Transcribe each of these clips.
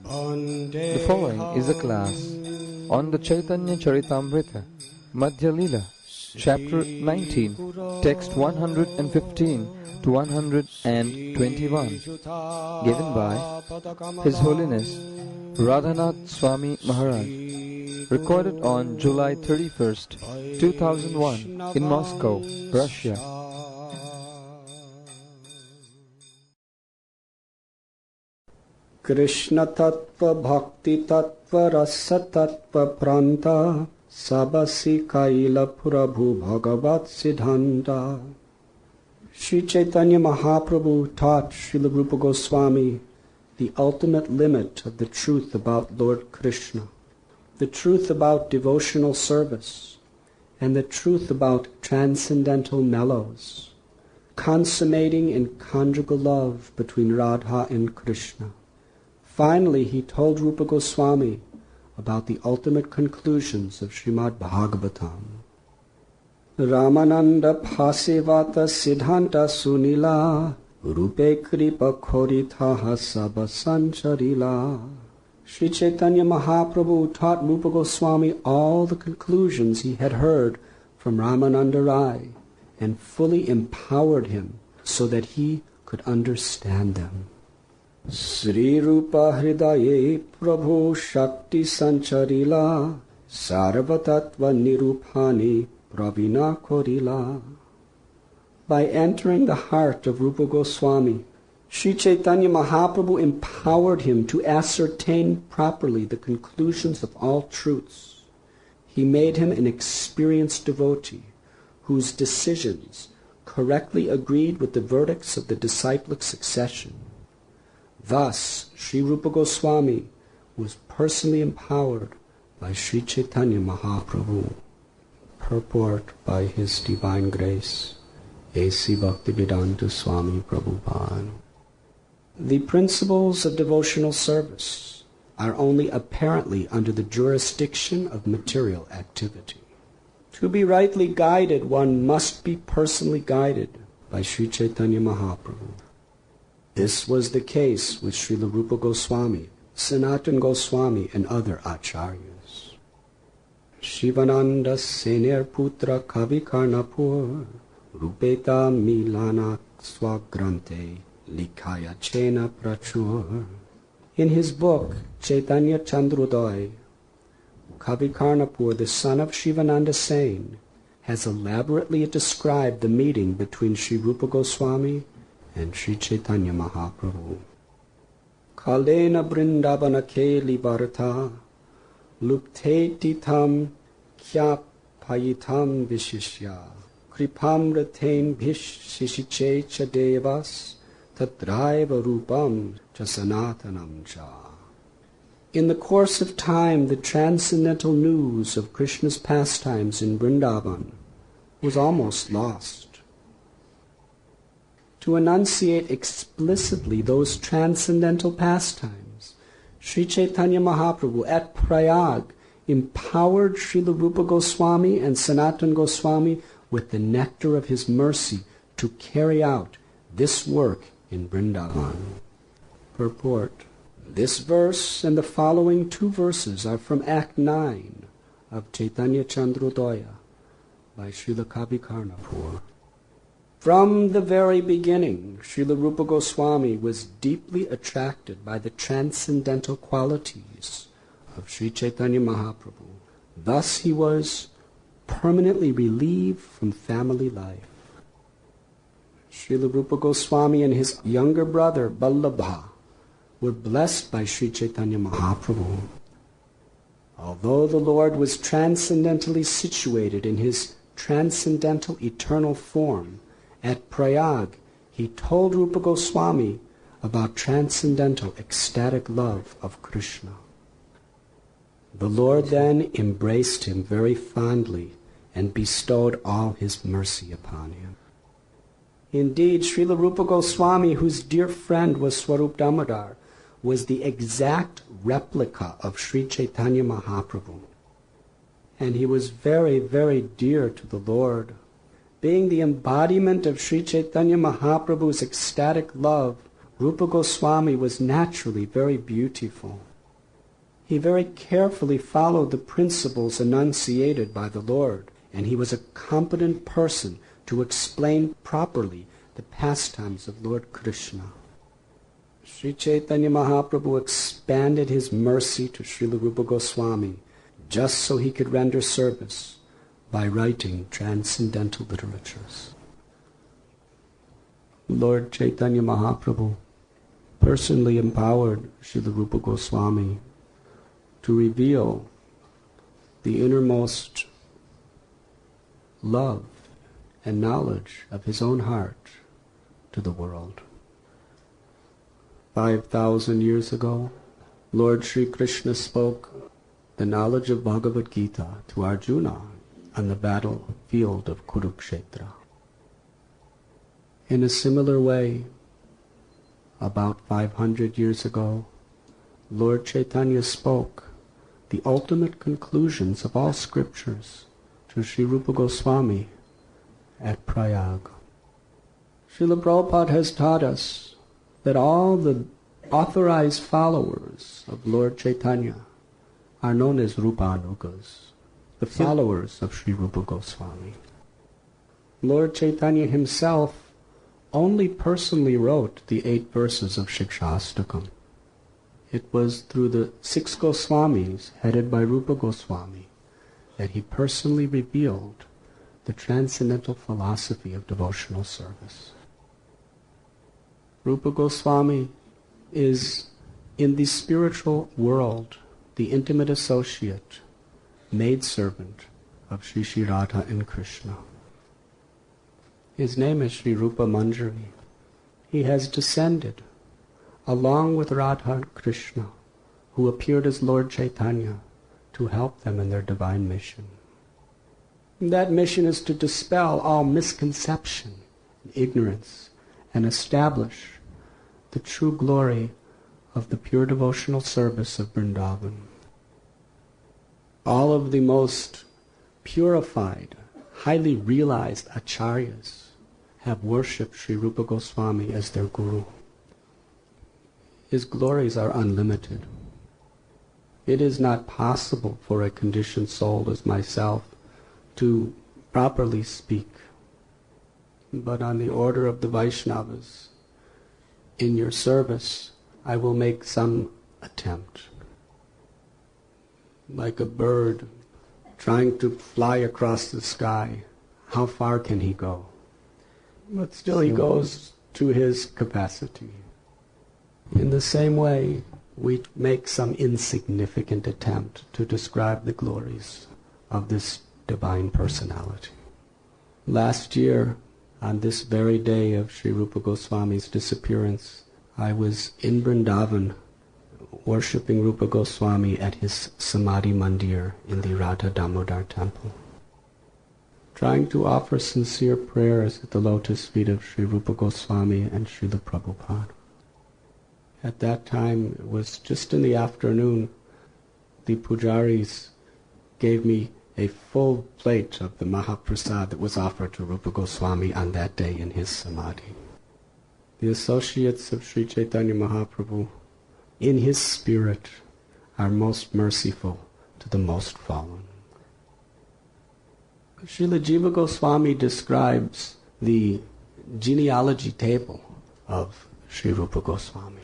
The following is a class on the Chaitanya Charitamrita, Madhya Leela, Chapter 19, Text 115 to 121, given by His Holiness Radhanath Swami Maharaj, recorded on July 31st, 2001 in Moscow, Russia. Krishna Tattva Bhakti Tattva Rasa Tattva Pranta Sabasi Kaila Prabhu Bhagavat Siddhanta. Sri Chaitanya Mahaprabhu taught Srila Rupa Goswami the ultimate limit of the truth about Lord Krishna, the truth about devotional service, and the truth about transcendental mellows, consummating in conjugal love between Radha and Krishna. Finally, he told Rupa Goswami about the ultimate conclusions of Srimad Bhagavatam. Ramananda Phasivata Siddhanta Sunila Rupe Kripa Korithaha Sabha Sancharila. Sri Chaitanya Mahaprabhu taught Rupa Goswami all the conclusions he had heard from Ramananda Rai and fully empowered him so that he could understand them. Sri Rupa Hridaye Prabhu Shakti Sancharila Sarvatattva Nirupani Pravina Korila. By entering the heart of Rupa Goswami, Sri Chaitanya Mahaprabhu empowered him to ascertain properly the conclusions of all truths. He made him an experienced devotee whose decisions correctly agreed with the verdicts of the disciplic succession. Thus, Sri Rupa Goswami was personally empowered by Sri Chaitanya Mahaprabhu. Purport by His Divine Grace, A.C. Bhaktivedanta Swami Prabhupada. The principles of devotional service are only apparently under the jurisdiction of material activity. To be rightly guided, one must be personally guided by Sri Chaitanya Mahaprabhu. This was the case with Srila Rupa Goswami, Sanatana Goswami, and other Acharyas. Shivananda Sener Putra Kavi Karnapur Rupeta Milana Swagrante Likaya Chena Prachur. In his book, Chaitanya Chandrodaya, Kavi Karnapur, the son of Shivananda Sen, has elaborately described the meeting between Sri Rupa Goswami and Sri Chaitanya Mahaprabhu. Kalena Brindavana Keli Bharata Lupteti Tam Kya Payitam Vishishya Kripamraten Bhish Shishiche Chadevas Tatraiva Rupam Chasanatanam Cha. In the course of time, the transcendental news of Krishna's pastimes in Vrindavan was almost lost. To enunciate explicitly those transcendental pastimes, Sri Chaitanya Mahaprabhu at Prayag empowered Srila Rupa Goswami and Sanatana Goswami with the nectar of his mercy to carry out this work in Vrindavan. Purport. This verse and the following two verses are from Act 9 of Chaitanya Chandrodaya by Srila Kavi Karnapur. From the very beginning, Srila Rupa Goswami was deeply attracted by the transcendental qualities of Sri Chaitanya Mahaprabhu. Thus he was permanently relieved from family life. Srila Rupa Goswami and his younger brother Vallabha were blessed by Sri Chaitanya Mahaprabhu. Although the Lord was transcendentally situated in his transcendental eternal form, at Prayag, he told Rupa Goswami about transcendental ecstatic love of Krishna. The Lord then embraced him very fondly and bestowed all his mercy upon him. Indeed, Srila Rupa Goswami, whose dear friend was Swarup Damodar, was the exact replica of Sri Chaitanya Mahaprabhu. And he was very, very dear to the Lord. Being the embodiment of Sri Chaitanya Mahaprabhu's ecstatic love, Rupa Goswami was naturally very beautiful. He very carefully followed the principles enunciated by the Lord, and he was a competent person to explain properly the pastimes of Lord Krishna. Sri Chaitanya Mahaprabhu expanded his mercy to Srila Rupa Goswami just so he could render service by writing transcendental literatures. Lord Chaitanya Mahaprabhu personally empowered Srila Rupa Goswami to reveal the innermost love and knowledge of his own heart to the world. 5,000 years ago, Lord Sri Krishna spoke the knowledge of Bhagavad Gita to Arjuna on the battlefield of Kurukshetra. In a similar way, about 500 years ago, Lord Chaitanya spoke the ultimate conclusions of all scriptures to Sri Rupa Goswami at Prayag. Srila Prabhupada has taught us that all the authorized followers of Lord Chaitanya are known as Rupanugas, the followers of Sri Rupa Goswami. Lord Chaitanya himself only personally wrote the 8 verses of Shikshastakam. It was through the 6 Goswamis, headed by Rupa Goswami, that he personally revealed the transcendental philosophy of devotional service. Rupa Goswami is, in the spiritual world, the intimate associate, maidservant of Sri Sri Radha and Krishna. His name is Sri Rupa Manjari. He has descended along with Radha and Krishna, who appeared as Lord Chaitanya, to help them in their divine mission. That mission is to dispel all misconception and ignorance and establish the true glory of the pure devotional service of Vrindavan. All of the most purified, highly realized Acharyas have worshipped Sri Rupa Goswami as their guru. His glories are unlimited. It is not possible for a conditioned soul as myself to properly speak. But on the order of the Vaishnavas, in your service, I will make some attempt. Like a bird trying to fly across the sky, how far can he go? But still he goes to his capacity. In the same way, we make some insignificant attempt to describe the glories of this divine personality. Last year, on this very day of Sri Rupa Goswami's disappearance, I was in Vrindavan worshipping Rupa Goswami at his Samadhi Mandir in the Radha Damodar temple, trying to offer sincere prayers at the lotus feet of Sri Rupa Goswami and Srila Prabhupada. At that time, it was just in the afternoon, the pujaris gave me a full plate of the Mahaprasad that was offered to Rupa Goswami on that day in his Samadhi. The associates of Sri Chaitanya Mahaprabhu, in his spirit, are most merciful to the most fallen. Srila Jiva Goswami describes the genealogy table of Sri Rupa Goswami.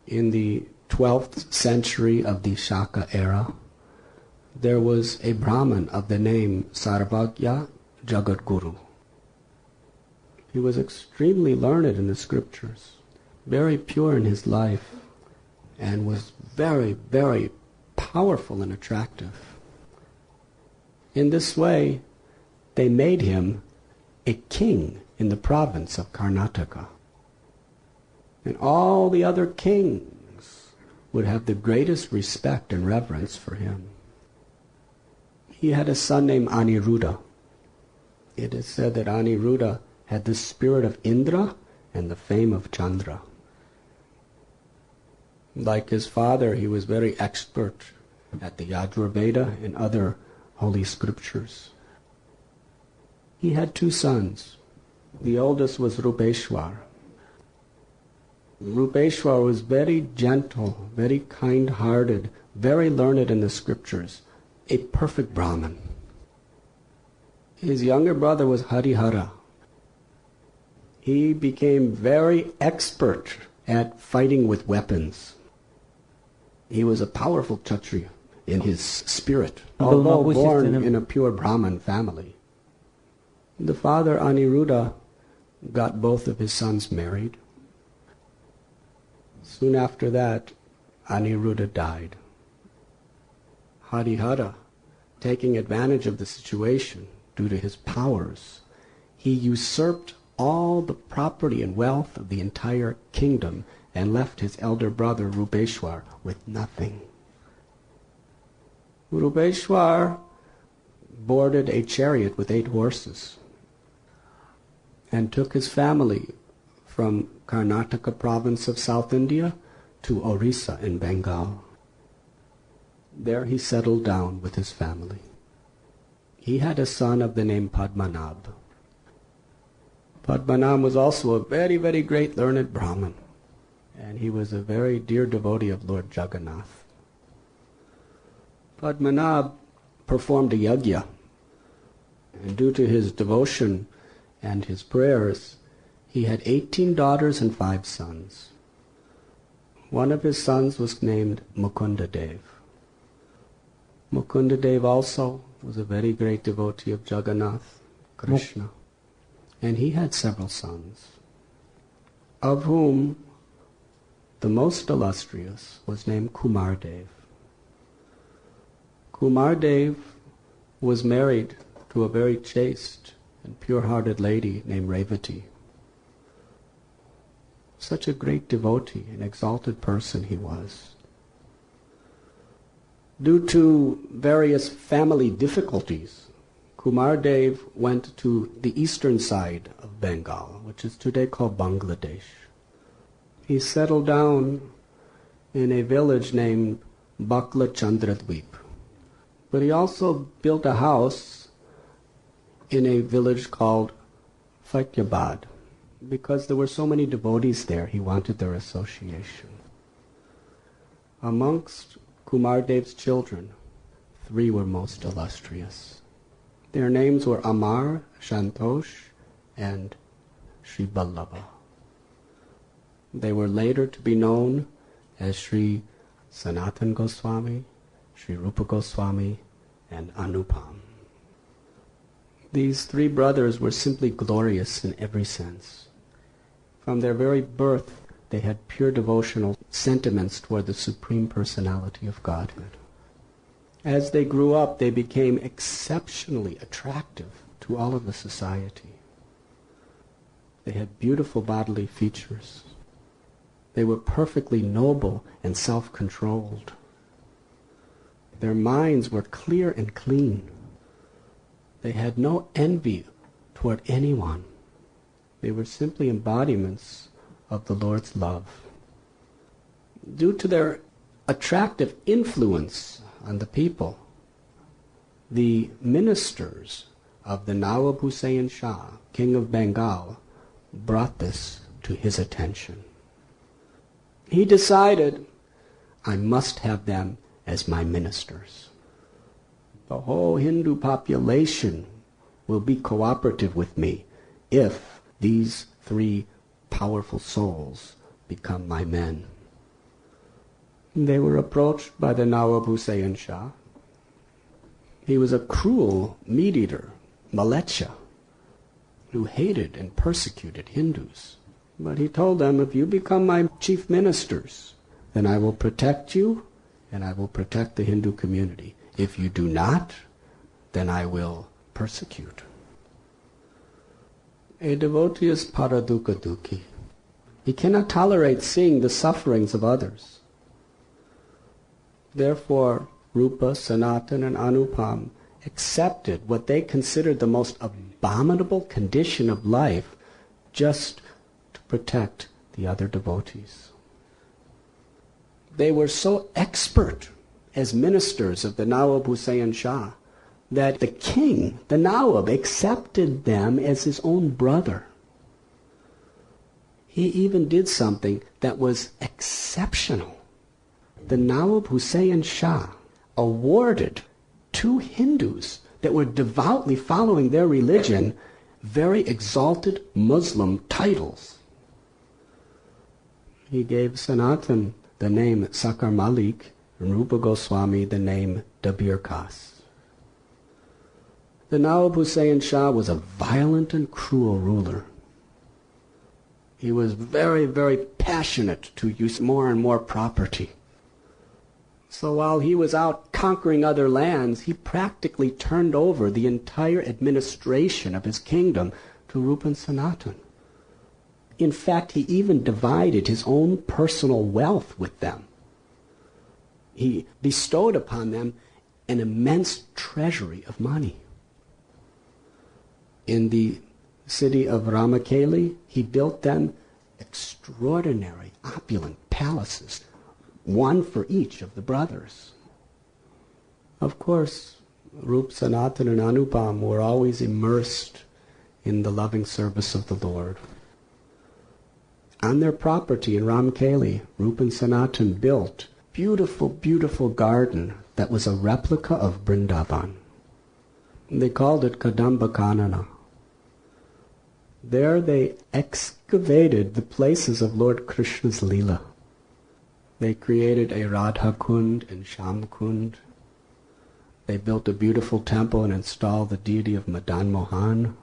In the 12th century of the Shaka era, there was a Brahmin of the name Sarvagya Jagadguru. He was extremely learned in the scriptures, very pure in his life, and was very, very powerful and attractive. In this way, they made him a king in the province of Karnataka. And all the other kings would have the greatest respect and reverence for him. He had a son named Aniruddha. It is said that Aniruddha had the spirit of Indra and the fame of Chandra. Like his father, he was very expert at the Yajurveda and other holy scriptures. He had 2 sons. The oldest was Rupeshwar. Rupeshwar was very gentle, very kind-hearted, very learned in the scriptures, a perfect Brahmin. His younger brother was Harihara. He became very expert at fighting with weapons. He was a powerful Kshatriya in his spirit, although born in a pure Brahmin family. The father, Aniruddha, got both of his sons married. Soon after that, Aniruddha died. Harihara, taking advantage of the situation due to his powers, he usurped all the property and wealth of the entire kingdom and left his elder brother Rupeshwar with nothing. Rupeshwar boarded a chariot with 8 horses and took his family from Karnataka province of South India to Orissa in Bengal. There he settled down with his family. He had a son of the name Padmanabh. Padmanabh was also a very, very great learned Brahmin, and he was a very dear devotee of Lord Jagannath. Padmanabh performed a yajna, and due to his devotion and his prayers, he had 18 daughters and 5 sons. One of his sons was named Mukundadev. Mukundadev also was a very great devotee of Jagannath, Krishna, and he had several sons, of whom the most illustrious was named Kumardev. Kumardev was married to a very chaste and pure-hearted lady named Revati. Such a great devotee, an exalted person he was. Due to various family difficulties, Kumardev went to the eastern side of Bengal, which is today called Bangladesh. He settled down in a village named Bakla Chandradweep. But he also built a house in a village called Faityabad. Because there were so many devotees there, he wanted their association. Amongst Kumardev's children, 3 were most illustrious. Their names were Amar, Shantosh, and Sri Vallabha. They were later to be known as Sri Sanatana Goswami, Sri Rupa Goswami, and Anupam. These 3 brothers were simply glorious in every sense. From their very birth, they had pure devotional sentiments toward the Supreme Personality of Godhead. As they grew up, they became exceptionally attractive to all of the society. They had beautiful bodily features. They were perfectly noble and self-controlled. Their minds were clear and clean. They had no envy toward anyone. They were simply embodiments of the Lord's love. Due to their attractive influence on the people, the ministers of the Nawab Hussain Shah, King of Bengal, brought this to his attention. He decided, I must have them as my ministers. The whole Hindu population will be cooperative with me if these 3 powerful souls become my men. They were approached by the Nawab Hussain Shah. He was a cruel meat-eater, Malecha, who hated and persecuted Hindus. But he told them, if you become my chief ministers, then I will protect you and I will protect the Hindu community. If you do not, then I will persecute. A devotee is paradukkha dukhi. He cannot tolerate seeing the sufferings of others. Therefore, Rupa, Sanatana, and Anupam accepted what they considered the most abominable condition of life just to protect the other devotees. They were so expert as ministers of the Nawab Hussain Shah that the king, the Nawab, accepted them as his own brother. he even did something that was exceptional. The Nawab Hussain Shah awarded 2 Hindus that were devoutly following their religion very exalted Muslim titles. He gave Sanatan the name Sakar Malik and Rupa Goswami the name Dabir Khas. The Nawab Hussain Shah was a violent and cruel ruler. He was very, very passionate to use more and more property. So while he was out conquering other lands, he practically turned over the entire administration of his kingdom to Rupa and Sanatan. In fact, he even divided his own personal wealth with them. He bestowed upon them an immense treasury of money. In the city of Ramakeli, he built them extraordinary, opulent palaces, one for each of the brothers. Of course, Rup, Sanatan, and Anupam were always immersed in the loving service of the Lord. On their property in Ramakeli, Rup and Sanatan built a beautiful, beautiful garden that was a replica of Vrindavan. They called it Kadamba Kanana. There they excavated the places of Lord Krishna's Leela. They created a Radha Kund and Sham Kund. They built a beautiful temple and installed the deity of Madan Mohan.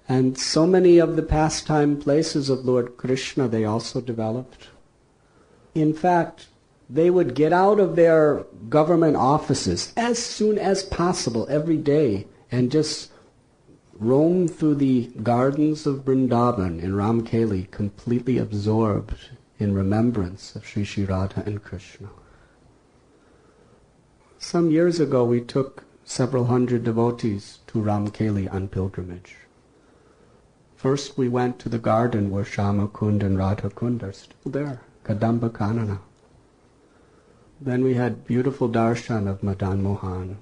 And so many of the pastime places of Lord Krishna they also developed. In fact, they would get out of their government offices as soon as possible every day and just roam through the gardens of Vrindavan in Ramkeli, completely absorbed in remembrance of Sri Sri Radha and Krishna. Some years ago we took several hundred devotees to Ramkeli on pilgrimage. First we went to the garden where Shama Kund and Radha Kund are still there, Kadamba Kanana. Then we had beautiful darshan of Madan Mohan.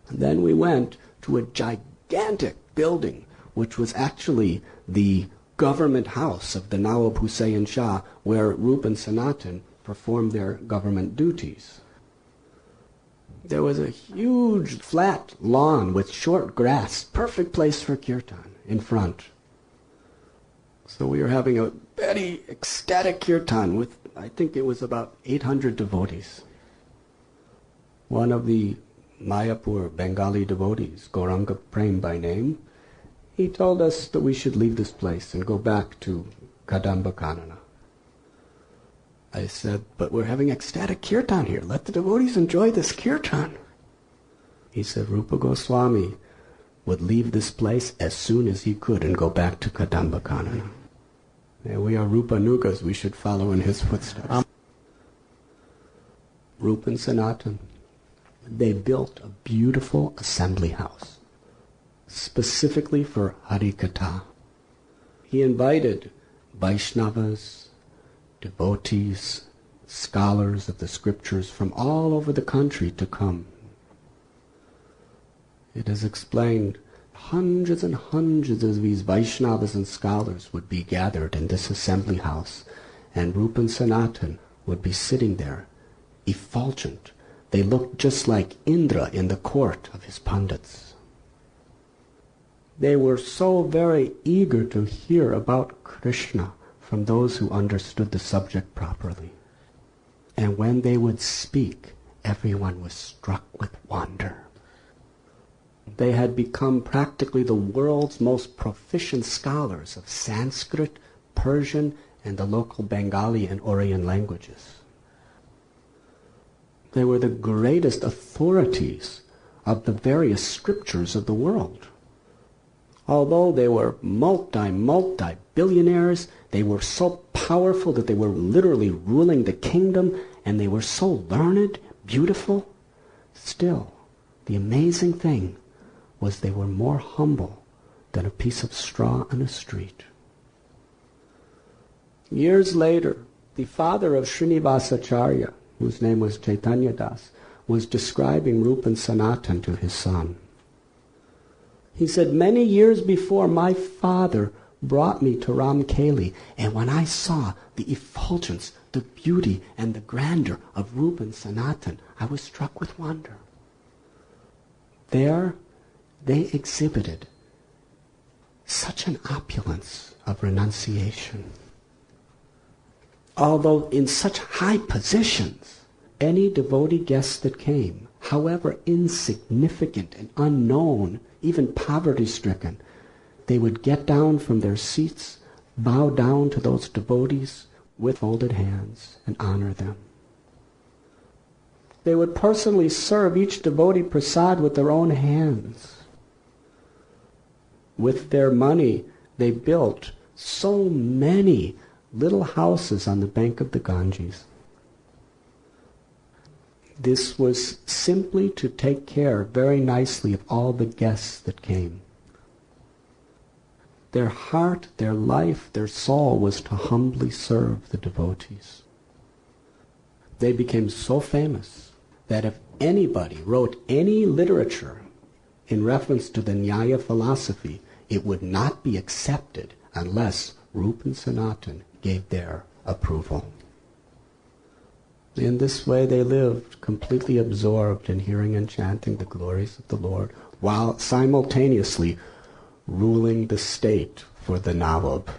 And then we went to a gigantic building, which was actually the government house of the Nawab Hussain Shah, where Rup and Sanatan performed their government duties. There was a huge flat lawn with short grass, perfect place for kirtan in front. So we were having a very ecstatic kirtan with, I think it was about 800 devotees. One of the Mayapur Bengali devotees, Gauranga Prem by name, he told us that we should leave this place and go back to Kadamba Kanana. I said, but we're having ecstatic kirtan here. Let the devotees enjoy this kirtan. He said Rupa Goswami would leave this place as soon as he could and go back to Kadamba Kanana. And we are Rupa Nugas, we should follow in his footsteps. Rupa and Sanatan, they built a beautiful assembly house, specifically for Harikatha. He invited Vaishnavas, devotees, scholars of the scriptures from all over the country to come. It is explained hundreds and hundreds of these Vaishnavas and scholars would be gathered in this assembly house, and Rupa and Sanatan would be sitting there, effulgent. They looked just like Indra in the court of his pandits. They were so very eager to hear about Krishna from those who understood the subject properly. And when they would speak, everyone was struck with wonder. They had become practically the world's most proficient scholars of Sanskrit, Persian, and the local Bengali and Oriyan languages. They were the greatest authorities of the various scriptures of the world. Although they were multi-billionaires, they were so powerful that they were literally ruling the kingdom, and they were so learned, beautiful. Still, the amazing thing was they were more humble than a piece of straw on a street. Years later, the father of Srinivasa Acharya, whose name was Chaitanya Das, was describing Rupa and Sanatan to his son. He said, many years before, my father brought me to Ramkeli, and when I saw the effulgence, the beauty, and the grandeur of Rupa and Sanatan, I was struck with wonder. There they exhibited such an opulence of renunciation. Although in such high positions, any devotee guest that came, however insignificant and unknown, even poverty-stricken, they would get down from their seats, bow down to those devotees with folded hands, and honor them. They would personally serve each devotee prasad with their own hands. With their money, they built so many little houses on the bank of the Ganges. This was simply to take care very nicely of all the guests that came. Their heart, their life, their soul was to humbly serve the devotees. They became so famous that if anybody wrote any literature in reference to the Nyaya philosophy, it would not be accepted unless Rupa and Sanatan gave their approval. In this way they lived, completely absorbed in hearing and chanting the glories of the Lord, while simultaneously ruling the state for the Nawab.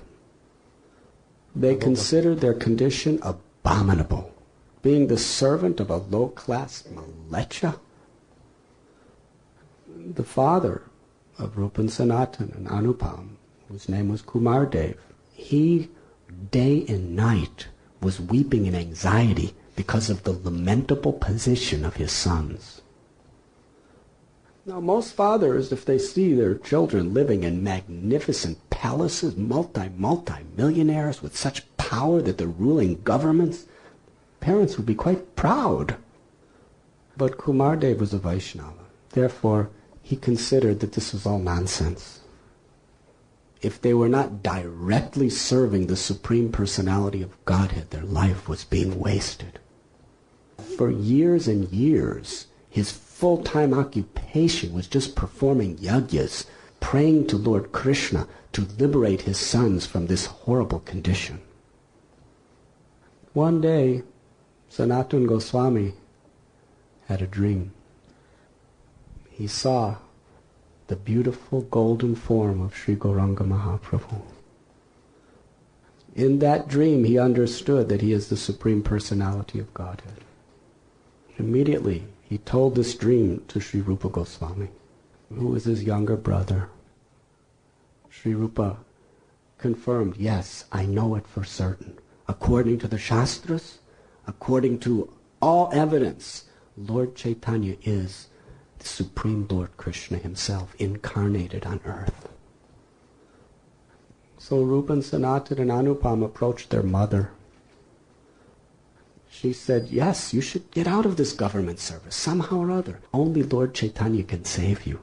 They considered their condition abominable, being the servant of a low-class malecha. The father of Rupa and Sanatan and Anupam, whose name was Kumardev, he day and night was weeping in anxiety because of the lamentable position of his sons. Now, most fathers, if they see their children living in magnificent palaces, multi-millionaires with such power that they're ruling governments, parents would be quite proud. But Kumardev was a Vaishnava. Therefore, he considered that this was all nonsense. If they were not directly serving the Supreme Personality of Godhead, their life was being wasted. For years and years, his full-time occupation was just performing yagyas, praying to Lord Krishna to liberate his sons from this horrible condition. One day, Sanatana Goswami had a dream. He saw the beautiful golden form of Sri Gauranga Mahaprabhu. In that dream, he understood that he is the Supreme Personality of Godhead. Immediately, he told this dream to Sri Rupa Goswami, who was his younger brother. Sri Rupa confirmed, yes, I know it for certain. According to the Shastras, according to all evidence, Lord Chaitanya is the Supreme Lord Krishna himself, incarnated on earth. So Rupa and Sanatana and Anupam approached their mother. She said, yes, you should get out of this government service, somehow or other. Only Lord Chaitanya can save you.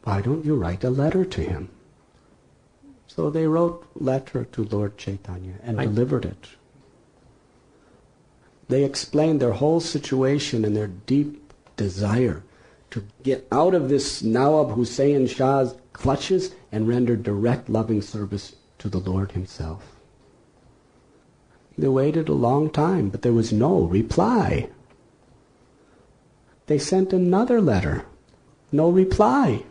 Why don't you write a letter to him? So they wrote a letter to Lord Chaitanya and delivered it. They explained their whole situation and their deep desire to get out of this Nawab Hussain Shah's clutches and render direct loving service to the Lord himself. They waited a long time, but there was no reply. They sent another letter. No reply.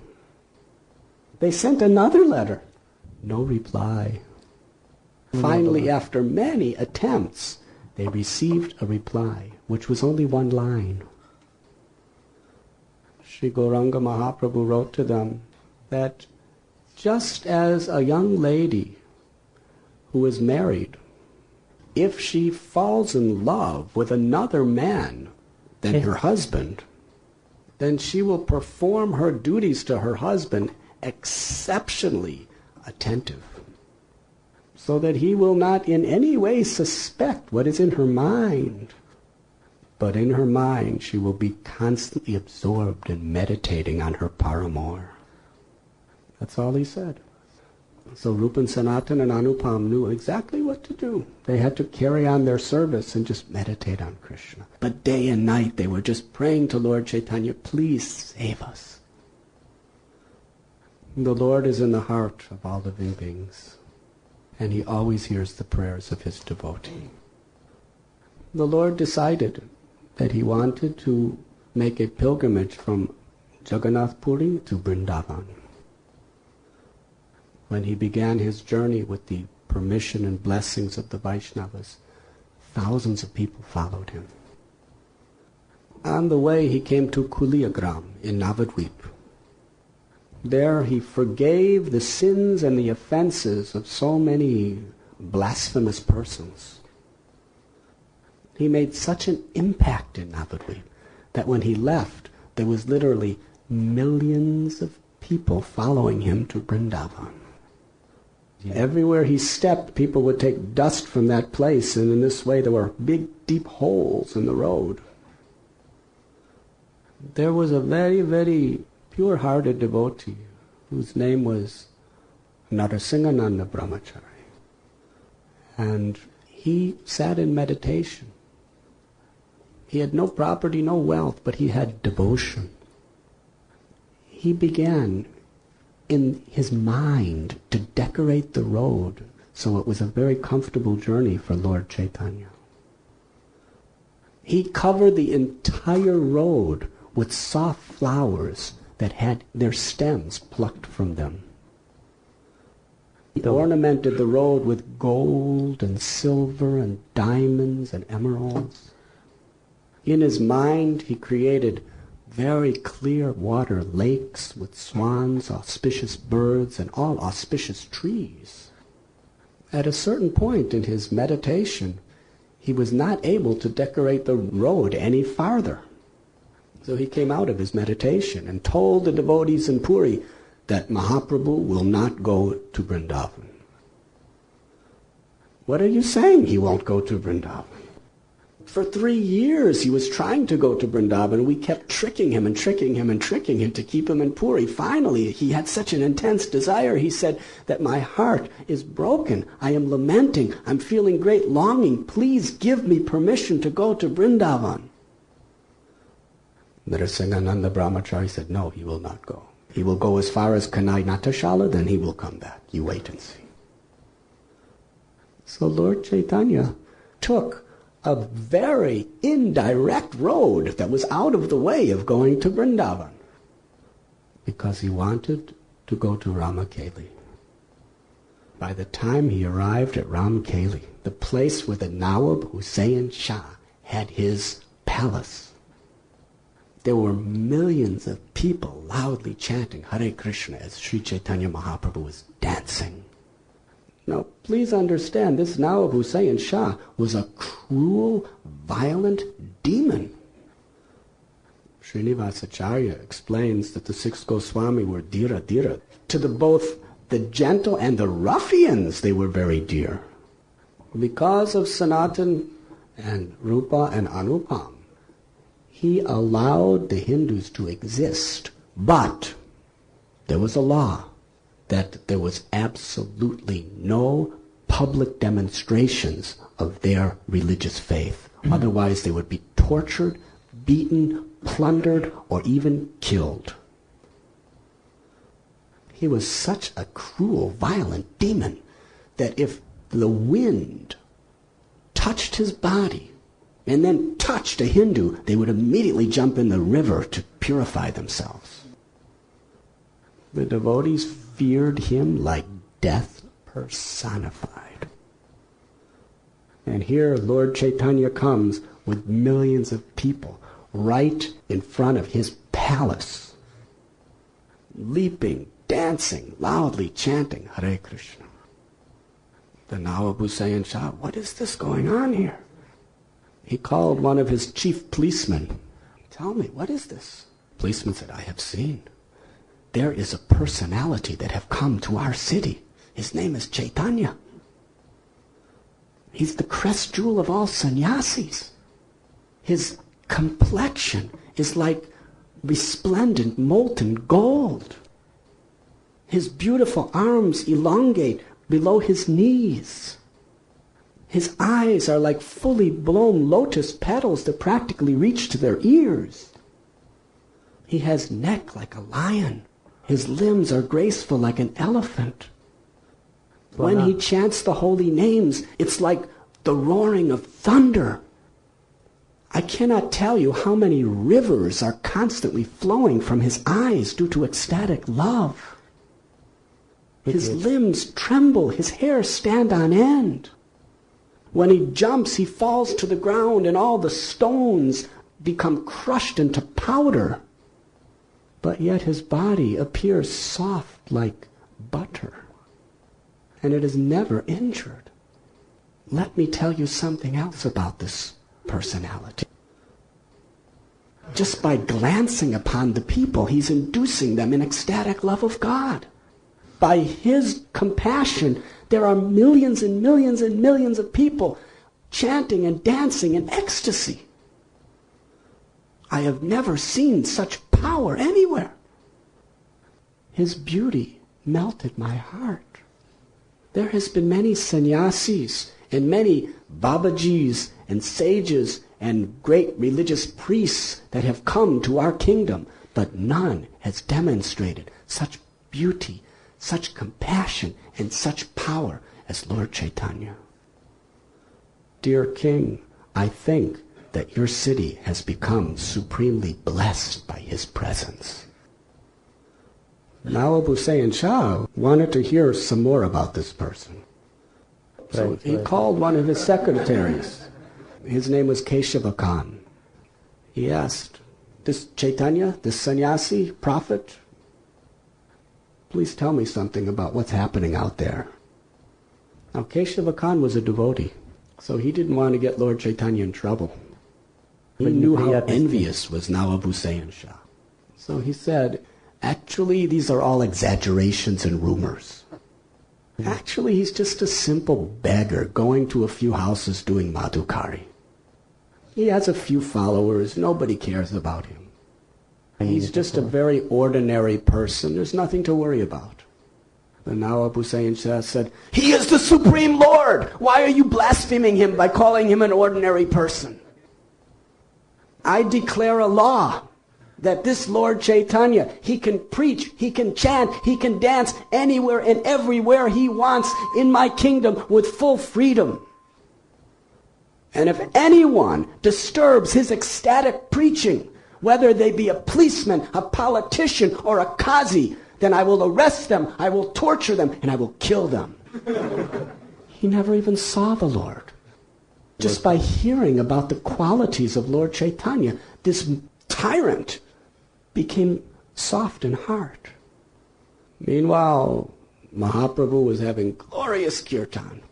They sent another letter. No reply. Finally, after many attempts, they received a reply, which was only one line. Sri Gauranga Mahaprabhu wrote to them that just as a young lady who is married, if she falls in love with another man than her husband, then she will perform her duties to her husband exceptionally attentive, so that he will not in any way suspect what is in her mind. But in her mind she will be constantly absorbed in meditating on her paramour. That's all he said. So Rupa and Sanatana and Anupam knew exactly what to do. They had to carry on their service and just meditate on Krishna. But day and night they were just praying to Lord Chaitanya, please save us. The Lord is in the heart of all living beings, and He always hears the prayers of His devotee. The Lord decided that He wanted to make a pilgrimage from Jagannath Puri to Vrindavan. When He began His journey with the permission and blessings of the Vaishnavas, thousands of people followed Him. On the way He came to Kuliagram in Navadvip. There He forgave the sins and the offenses of so many blasphemous persons. He made such an impact in Navadvip that when He left, there was literally millions of people following Him to Vrindavan. Everywhere He stepped, people would take dust from that place, and in this way there were big, deep holes in the road. There was a very, very pure-hearted devotee whose name was Narasimhananda Brahmachari. And he sat in meditation. He had no property, no wealth, but he had devotion. He began in his mind to decorate the road so it was a very comfortable journey for Lord Chaitanya. He covered the entire road with soft flowers that had their stems plucked from them. He ornamented the road with gold and silver and diamonds and emeralds. In his mind, he created very clear water lakes with swans, auspicious birds, and all auspicious trees. At a certain point in his meditation, he was not able to decorate the road any farther. So he came out of his meditation and told the devotees in Puri that Mahaprabhu will not go to Vrindavan. What are you saying? He won't go to Vrindavan. For 3 years he was trying to go to Vrindavan. We kept tricking him and tricking him and tricking him to keep him in Puri. Finally, he had such an intense desire. He said that my heart is broken. I am lamenting. I'm feeling great longing. Please give me permission to go to Vrindavan. Narasimhananda Brahmachari said, no, he will not go. He will go as far as Kanai Natashala, then he will come back. You wait and see. So Lord Chaitanya took a very indirect road that was out of the way of going to Vrindavan because he wanted to go to Ramakeli. By the time he arrived at Ramakeli, the place where the Nawab Hussain Shah had his palace, there were millions of people loudly chanting Hare Krishna as Sri Chaitanya Mahaprabhu was dancing. Now, please understand, this Nawab Hussain Shah was a cruel, violent demon. Srinivas Acharya explains that the 6 Goswami were dira dira. To both the gentle and the ruffians, they were very dear. Because of Sanatan and Rupa and Anupam, he allowed the Hindus to exist, but there was a law that there was absolutely no public demonstrations of their religious faith. Otherwise they would be tortured, beaten, plundered, or even killed. He was such a cruel, violent demon that if the wind touched his body and then touched a Hindu, they would immediately jump in the river to purify themselves. The devotees feared him like death personified. And here Lord Chaitanya comes with millions of people right in front of his palace, leaping, dancing, loudly chanting Hare Krishna. The Nawab Hussain Shah, what is this going on here? He called one of his chief policemen. Tell me, what is this? The policeman said, I have seen. There is a personality that have come to our city. His name is Chaitanya. He's the crest jewel of all sannyasis. His complexion is like resplendent molten gold. His beautiful arms elongate below his knees. His eyes are like fully blown lotus petals that practically reach to their ears. He has neck like a lion, His limbs are graceful like an elephant. When he chants the holy names, it's like the roaring of thunder. I cannot tell you how many rivers are constantly flowing from his eyes due to ecstatic love. His limbs tremble, his hair stand on end. When he jumps, he falls to the ground and all the stones become crushed into powder. But yet his body appears soft like butter. And it is never injured. Let me tell you something else about this personality. Just by glancing upon the people, he's inducing them in ecstatic love of God. By his compassion, there are millions and millions and millions of people chanting and dancing in ecstasy. I have never seen such power anywhere. His beauty melted my heart. There has been many sannyasis and many babajis and sages and great religious priests that have come to our kingdom, but none has demonstrated such beauty, such compassion, and such power as Lord Chaitanya. Dear King, I think that your city has become supremely blessed by his presence. Nawab Hussain Shah wanted to hear some more about this person. So he called one of his secretaries. His name was Keshava Khan. He asked, this Chaitanya, this sannyasi, prophet, please tell me something about what's happening out there. Now Keshava Khan was a devotee, so he didn't want to get Lord Chaitanya in trouble. He knew how envious was Nawab Hussain Shah. So he said, actually, these are all exaggerations and rumors. Actually, he's just a simple beggar going to a few houses doing madhukari. He has a few followers. Nobody cares about him. He's just a very ordinary person. There's nothing to worry about. The Nawab Hussain Shah said, he is the Supreme Lord! Why are you blaspheming him by calling him an ordinary person? I declare a law that this Lord Chaitanya, he can preach, he can chant, he can dance anywhere and everywhere he wants in my kingdom with full freedom. And if anyone disturbs his ecstatic preaching, whether they be a policeman, a politician, or a qazi, then I will arrest them, I will torture them, and I will kill them. He never even saw the Lord. Just by hearing about the qualities of Lord Chaitanya, this tyrant became soft in heart. Meanwhile, Mahaprabhu was having glorious kirtan.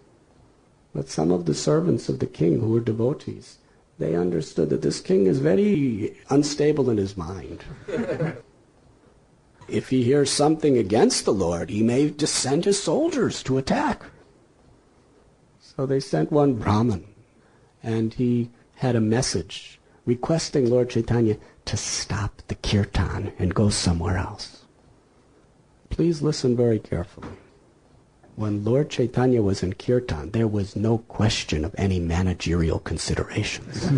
But some of the servants of the king who were devotees, they understood that this king is very unstable in his mind. If he hears something against the Lord, he may just send his soldiers to attack. So they sent one Brahmin, and he had a message requesting Lord Chaitanya to stop the kirtan and go somewhere else. Please listen very carefully. When Lord Chaitanya was in kirtan, there was no question of any managerial considerations.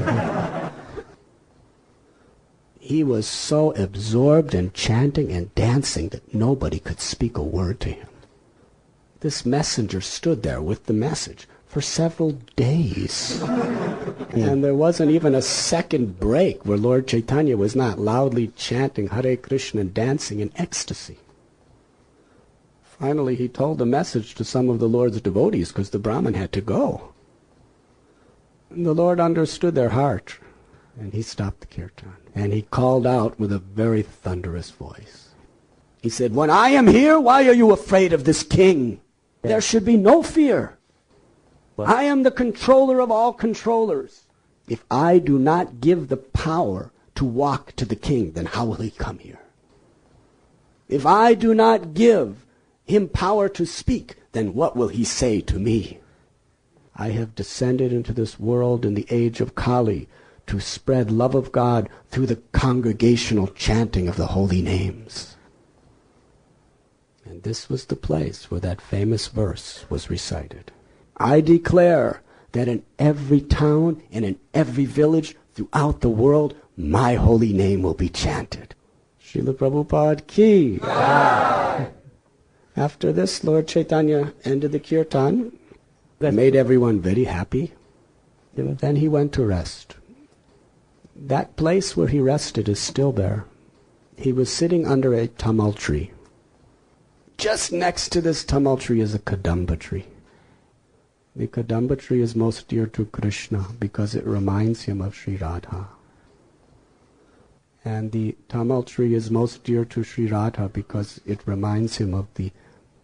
He was so absorbed in chanting and dancing that nobody could speak a word to him. This messenger stood there with the message for several days. And there wasn't even a second break where Lord Chaitanya was not loudly chanting Hare Krishna and dancing in ecstasy. Finally, he told the message to some of the Lord's devotees because the Brahmin had to go. And the Lord understood their heart, and he stopped the kirtan. And he called out with a very thunderous voice. He said, when I am here, why are you afraid of this king? There should be no fear. I am the controller of all controllers. If I do not give the power to walk to the king, then how will he come here? If I do not give him power to speak, then what will he say to me? I have descended into this world in the age of Kali to spread love of God through the congregational chanting of the holy names. And this was the place where that famous verse was recited. I declare that in every town and in every village throughout the world, my holy name will be chanted. Srila Prabhupada ki. After this, Lord Chaitanya ended the kirtan, made everyone very happy. Then he went to rest. That place where he rested is still there. He was sitting under a tamal tree. Just next to this tamal tree is a kadamba tree. The kadamba tree is most dear to Krishna because it reminds him of Sri Radha. And the tamal tree is most dear to Sri Radha because it reminds him of the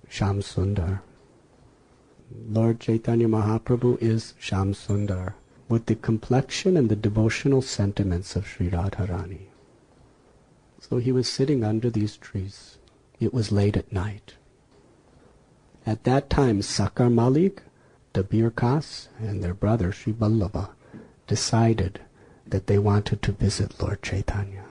Sham Sundar. Lord Chaitanya Mahaprabhu is Sham Sundar, with the complexion and the devotional sentiments of Sri Radharani. So he was sitting under these trees. It was late at night. At that time, Sakar Malik, Dabir Kas, and their brother Sri Vallabha decided that they wanted to visit Lord Chaitanya.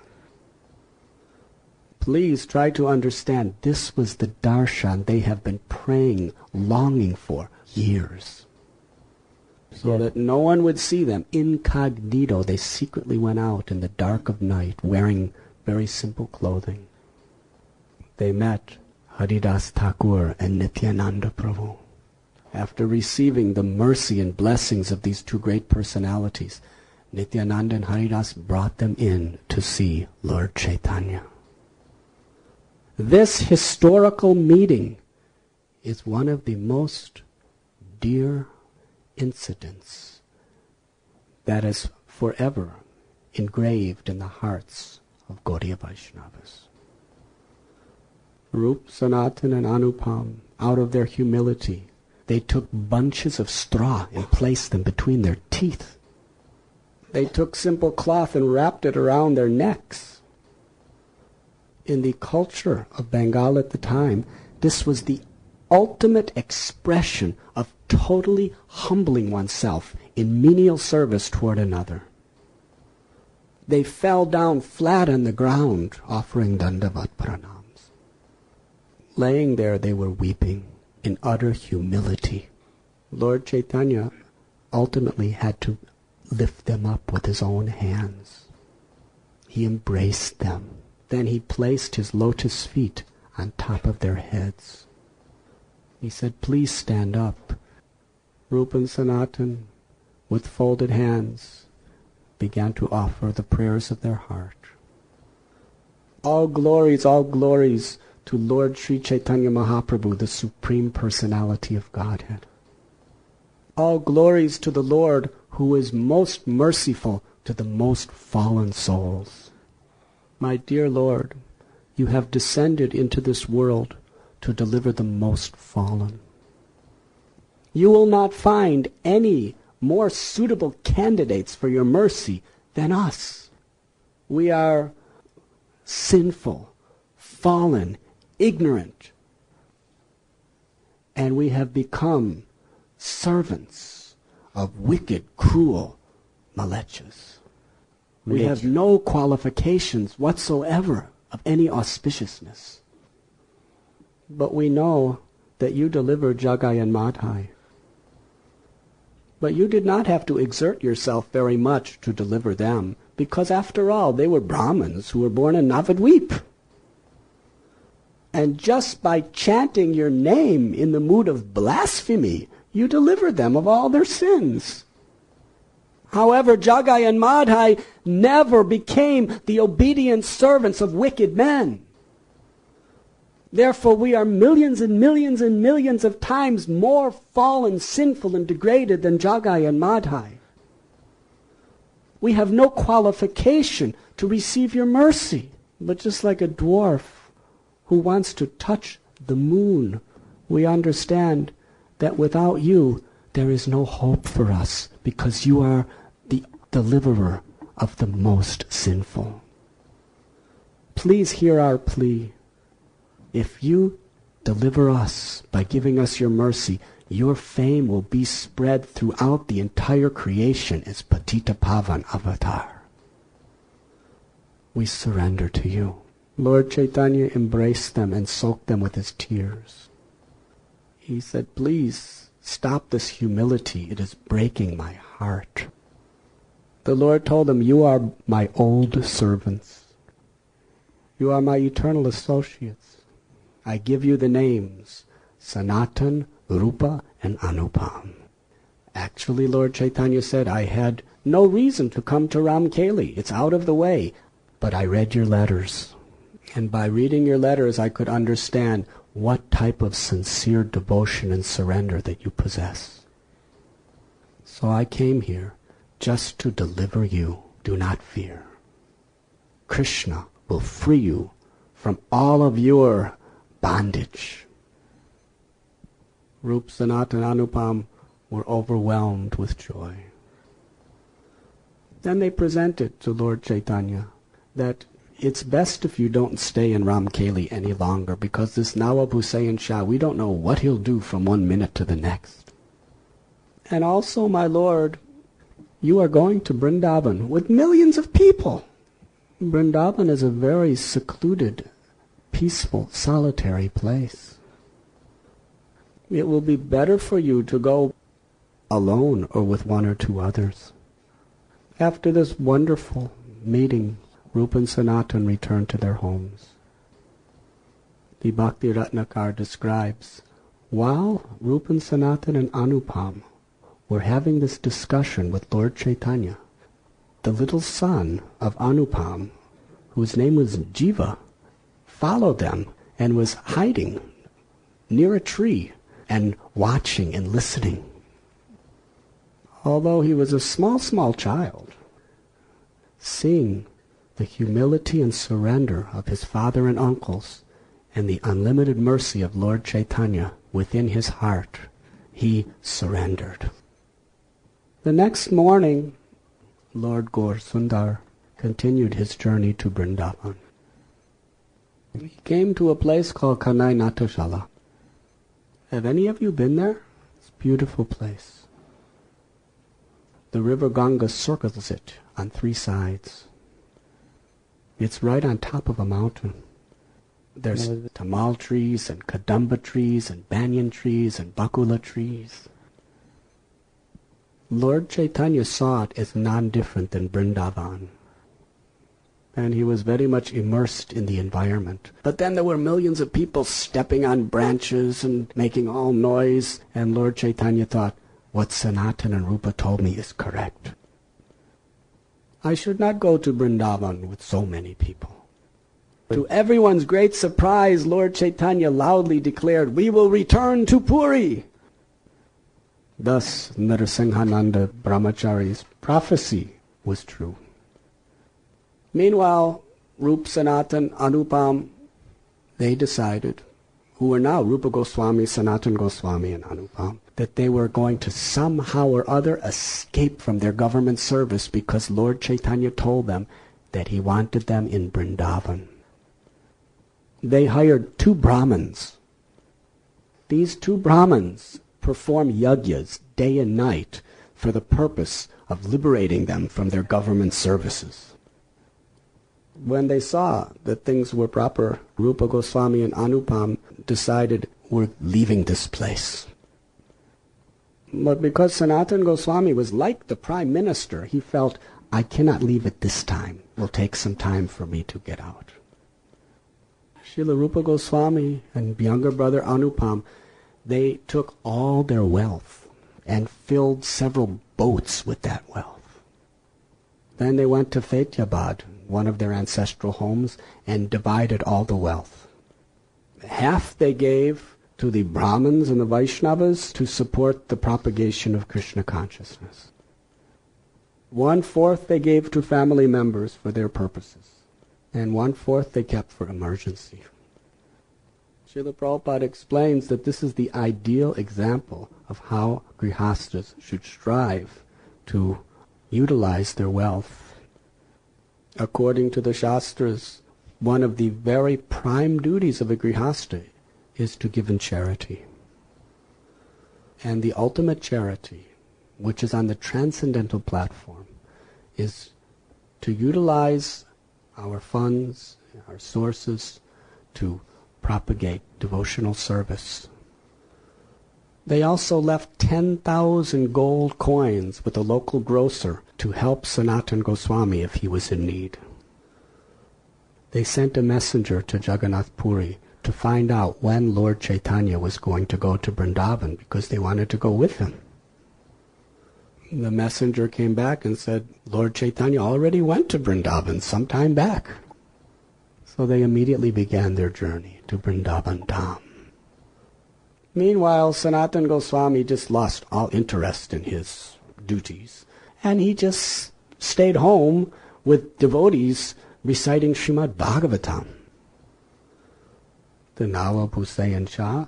Please try to understand, this was the darshan they have been praying, longing for years. So that no one would see them. Incognito, they secretly went out in the dark of night, wearing very simple clothing. They met Haridas Thakur and Nityananda Prabhu. After receiving the mercy and blessings of these two great personalities, Nityananda and Haridas brought them in to see Lord Chaitanya. This historical meeting is one of the most dear incidents that is forever engraved in the hearts of Gaudiya Vaishnavas. Rup, Sanatan, and Anupam, out of their humility, they took bunches of straw and placed them between their teeth. They took simple cloth and wrapped it around their necks. In the culture of Bengal at the time, this was the ultimate expression of totally humbling oneself in menial service toward another. They fell down flat on the ground, offering dandavat pranams. Laying there, they were weeping in utter humility. Lord Chaitanya ultimately had to lift them up with his own hands. He embraced them. Then he placed his lotus feet on top of their heads. He said, please stand up. Rupa and Sanatan, with folded hands, began to offer the prayers of their heart. All glories to Lord Sri Chaitanya Mahaprabhu, the Supreme Personality of Godhead. All glories to the Lord who is most merciful to the most fallen souls. My dear Lord, you have descended into this world to deliver the most fallen. You will not find any more suitable candidates for your mercy than us. We are sinful, fallen, ignorant, and we have become servants of wicked, cruel malechas. We have no qualifications whatsoever of any auspiciousness. But we know that you delivered Jagai and Madhai. But you did not have to exert yourself very much to deliver them, because after all, they were Brahmins who were born in Navadvip. And just by chanting your name in the mood of blasphemy, you delivered them of all their sins. However, Jagai and Madhai never became the obedient servants of wicked men. Therefore, we are millions and millions and millions of times more fallen, sinful, and degraded than Jagai and Madhai. We have no qualification to receive your mercy. But just like a dwarf who wants to touch the moon, we understand that without you, there is no hope for us, because you are the deliverer of the most sinful. Please hear our plea. If you deliver us by giving us your mercy, your fame will be spread throughout the entire creation as Patita Pavan Avatar. We surrender to you. Lord Chaitanya embraced them and soaked them with his tears. He said, please stop this humility. It is breaking my heart. The Lord told them, you are my old servants. You are my eternal associates. I give you the names Sanatan, Rupa, and Anupam. Actually, Lord Chaitanya said, I had no reason to come to Ramkeli. It's out of the way. But I read your letters. And by reading your letters, I could understand what type of sincere devotion and surrender that you possess. So I came here just to deliver you. Do not fear. Krishna will free you from all of your bondage. Rup, Sanatan, and Anupam were overwhelmed with joy. Then they presented to Lord Chaitanya that it's best if you don't stay in Ramkeli any longer, because this Nawab Hussain Shah, we don't know what he'll do from one minute to the next. And also, my lord, you are going to Vrindavan with millions of people. Vrindavan is a very secluded, peaceful, solitary place. It will be better for you to go alone or with one or two others. After this wonderful meeting, Rupa and Sanatan returned to their homes. The Bhakti Ratnakar describes, while Rupa and Sanatan and Anupam were having this discussion with Lord Chaitanya, the little son of Anupam, whose name was Jiva, followed them and was hiding near a tree and watching and listening. Although he was a small child, seeing the humility and surrender of his father and uncles and the unlimited mercy of Lord Chaitanya within his heart, he surrendered. The next morning, Lord Gaur Sundar continued his journey to Vrindavan. He came to a place called Kanai Natashala. Have any of you been there? It's a beautiful place. The river Ganga circles it on three sides. It's right on top of a mountain. There's tamal trees and kadamba trees and banyan trees and bakula trees. Lord Chaitanya saw it as non-different than Vrindavan. And he was very much immersed in the environment. But then there were millions of people stepping on branches and making all noise, and Lord Chaitanya thought, what Sanatan and Rupa told me is correct. I should not go to Vrindavan with so many people. To everyone's great surprise, Lord Chaitanya loudly declared, we will return to Puri. Thus, Narasimhananda Brahmachari's prophecy was true. Meanwhile, Rup, Sanatan, Anupam, they decided, who were now Rupa Goswami, Sanatan Goswami, and Anupam, that they were going to somehow or other escape from their government service because Lord Chaitanya told them that he wanted them in Vrindavan. They hired 2 Brahmins. These 2 Brahmins performed yagyas day and night for the purpose of liberating them from their government services. When they saw that things were proper, Rupa Goswami and Anupam decided, we're leaving this place. But because Sanatan Goswami was like the Prime Minister, he felt, I cannot leave at this time. It will take some time for me to get out. Srila Rupa Goswami and younger brother Anupam, they took all their wealth and filled several boats with that wealth. Then they went to Faityabad, one of their ancestral homes, and divided all the wealth. Half they gave to the Brahmins and the Vaishnavas to support the propagation of Krishna consciousness. 1/4 they gave to family members for their purposes, and 1/4 they kept for emergency. Srila Prabhupada explains that this is the ideal example of how grihastas should strive to utilize their wealth. According to the Shastras, one of the very prime duties of a grihasta is to give in charity. And the ultimate charity, which is on the transcendental platform, is to utilize our funds, our sources, to propagate devotional service. They also left 10,000 gold coins with a local grocer to help Sanatan Goswami if he was in need. they sent a messenger to Jagannath Puri to find out when Lord Chaitanya was going to go to Vrindavan, because they wanted to go with him. The messenger came back and said, Lord Chaitanya already went to Vrindavan some time back. So they immediately began their journey to Vrindavan Dham. Meanwhile, Sanatana Goswami just lost all interest in his duties, and he just stayed home with devotees reciting Srimad Bhagavatam. The Nawab Hussain Shah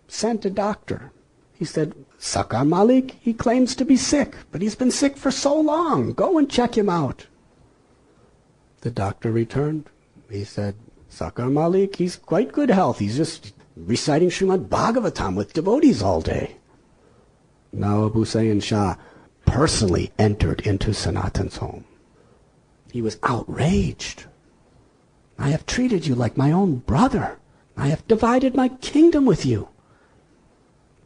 sent a doctor. He said, Sakar Malik, he claims to be sick, but he's been sick for so long. Go and check him out. The doctor returned. He said, Sakar Malik, he's quite good health. He's just reciting Srimad Bhagavatam with devotees all day. Nawab Hussain Shah personally entered into Sanatan's home. He was outraged. I have treated you like my own brother. I have divided my kingdom with you.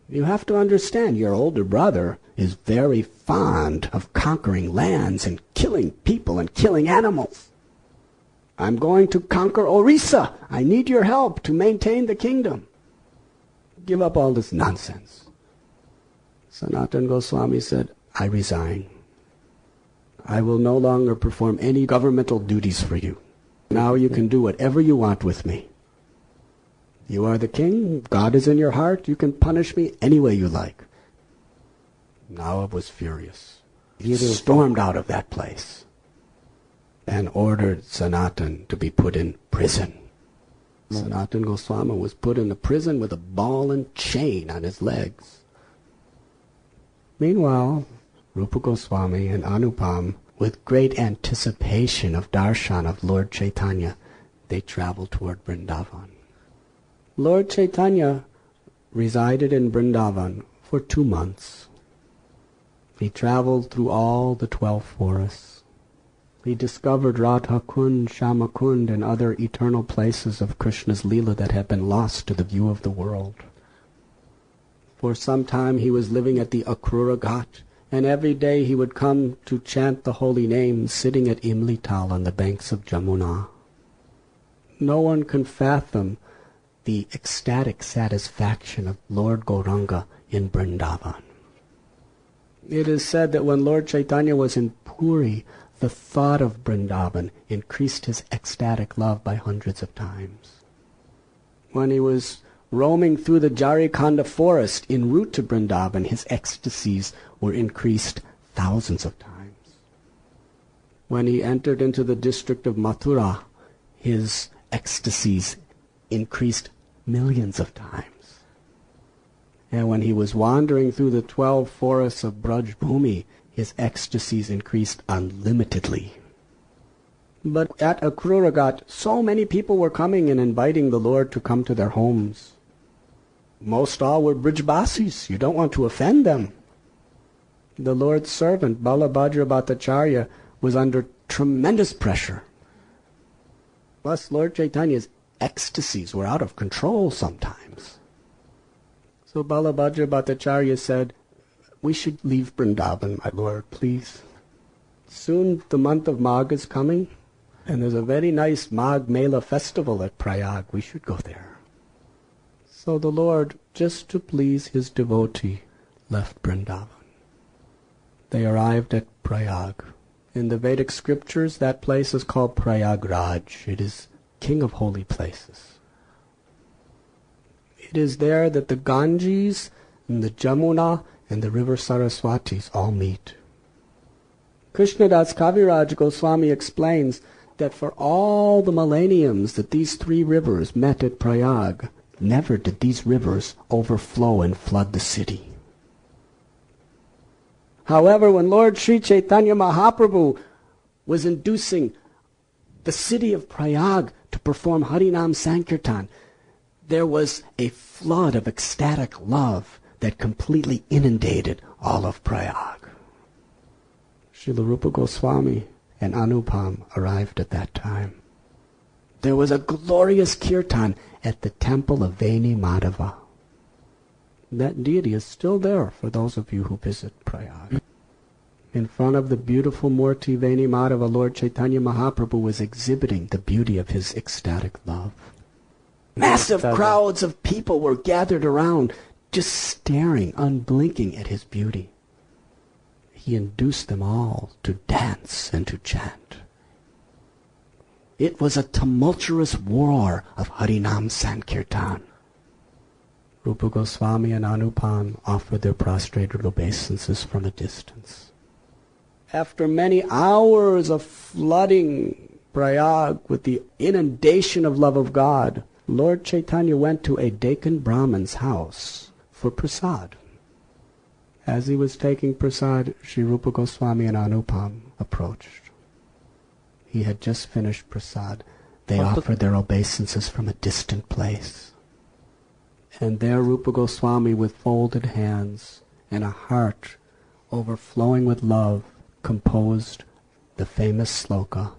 You have to understand, your older brother is very fond of conquering lands and killing people and killing animals. I'm going to conquer Orissa. I need your help to maintain the kingdom. Give up all this nonsense. Sanatana Goswami said, I resign. I will no longer perform any governmental duties for you. Now you can do whatever you want with me. You are the king. God is in your heart. You can punish me any way you like. Nawab was furious. He stormed out of that place and ordered Sanatan to be put in prison. Sanatana Goswami was put in a prison with a ball and chain on his legs. Meanwhile, Rupa Goswami and Anupam, with great anticipation of darshan of Lord Chaitanya, they traveled toward Vrindavan. Lord Chaitanya resided in Vrindavan for 2 months. He traveled through all the 12 forests. He discovered Radha Kund, Shama Kund, and other eternal places of Krishna's Leela that had been lost to the view of the world. For some time he was living at the Akrura Ghat, and every day he would come to chant the holy name sitting at Imlital on the banks of Jamuna. No one can fathom the ecstatic satisfaction of Lord Gauranga in Vrindavan. It is said that when Lord Chaitanya was in Puri, the thought of Vrindavan increased his ecstatic love by hundreds of times. When he was roaming through the Jarikhanda forest en route to Vrindavan, his ecstasies were increased thousands of times. When he entered into the district of Mathura, his ecstasies increased millions of times. And when he was wandering through the 12 forests of Braj Bhumi, his ecstasies increased unlimitedly. But at Akrura Ghat, so many people were coming and inviting the Lord to come to their homes. Most all were Brijbasis. You don't want to offend them. The Lord's servant, Balabhadra Bhattacharya, was under tremendous pressure. Plus, Lord Chaitanya's ecstasies were out of control sometimes. So Balabhadra Bhattacharya said, we should leave Vrindavan, my Lord, please. Soon the month of Magh is coming, and there's a very nice Magh Mela festival at Prayag. We should go there. So the Lord, just to please his devotee, left Vrindavan. They arrived at Prayag. In the Vedic scriptures, that place is called Prayagraj. It is king of holy places. It is there that the Ganges and the Jamuna and the river Saraswatis all meet. Krishnadas Kaviraj Goswami explains that for all the millenniums that these 3 rivers met at Prayag, never did these rivers overflow and flood the city. However, when Lord Sri Chaitanya Mahaprabhu was inducing the city of Prayag to perform Harinam Sankirtan, there was a flood of ecstatic love that completely inundated all of Prayag. Srila Rupa Goswami and Anupam arrived at that time. There was a glorious kirtan at the temple of Veni Madhava. That deity is still there for those of you who visit Prayag. in front of the beautiful Murti Veni Madhava, Lord Chaitanya Mahaprabhu was exhibiting the beauty of his ecstatic love. Massive crowds of people were gathered around, just staring, unblinking at his beauty. He induced them all to dance and to chant. It was a tumultuous roar of Harinam Sankirtan. Rupa Goswami and Anupam offered their prostrated obeisances from a distance. After many hours of flooding Prayag with the inundation of love of God, Lord Chaitanya went to a Deccan Brahmin's house for prasad. As he was taking prasad, Sri Rupa Goswami and Anupam approached. He had just finished prasad. They offered their obeisances from a distant place. And there Rupa Goswami, with folded hands and a heart overflowing with love, composed the famous sloka,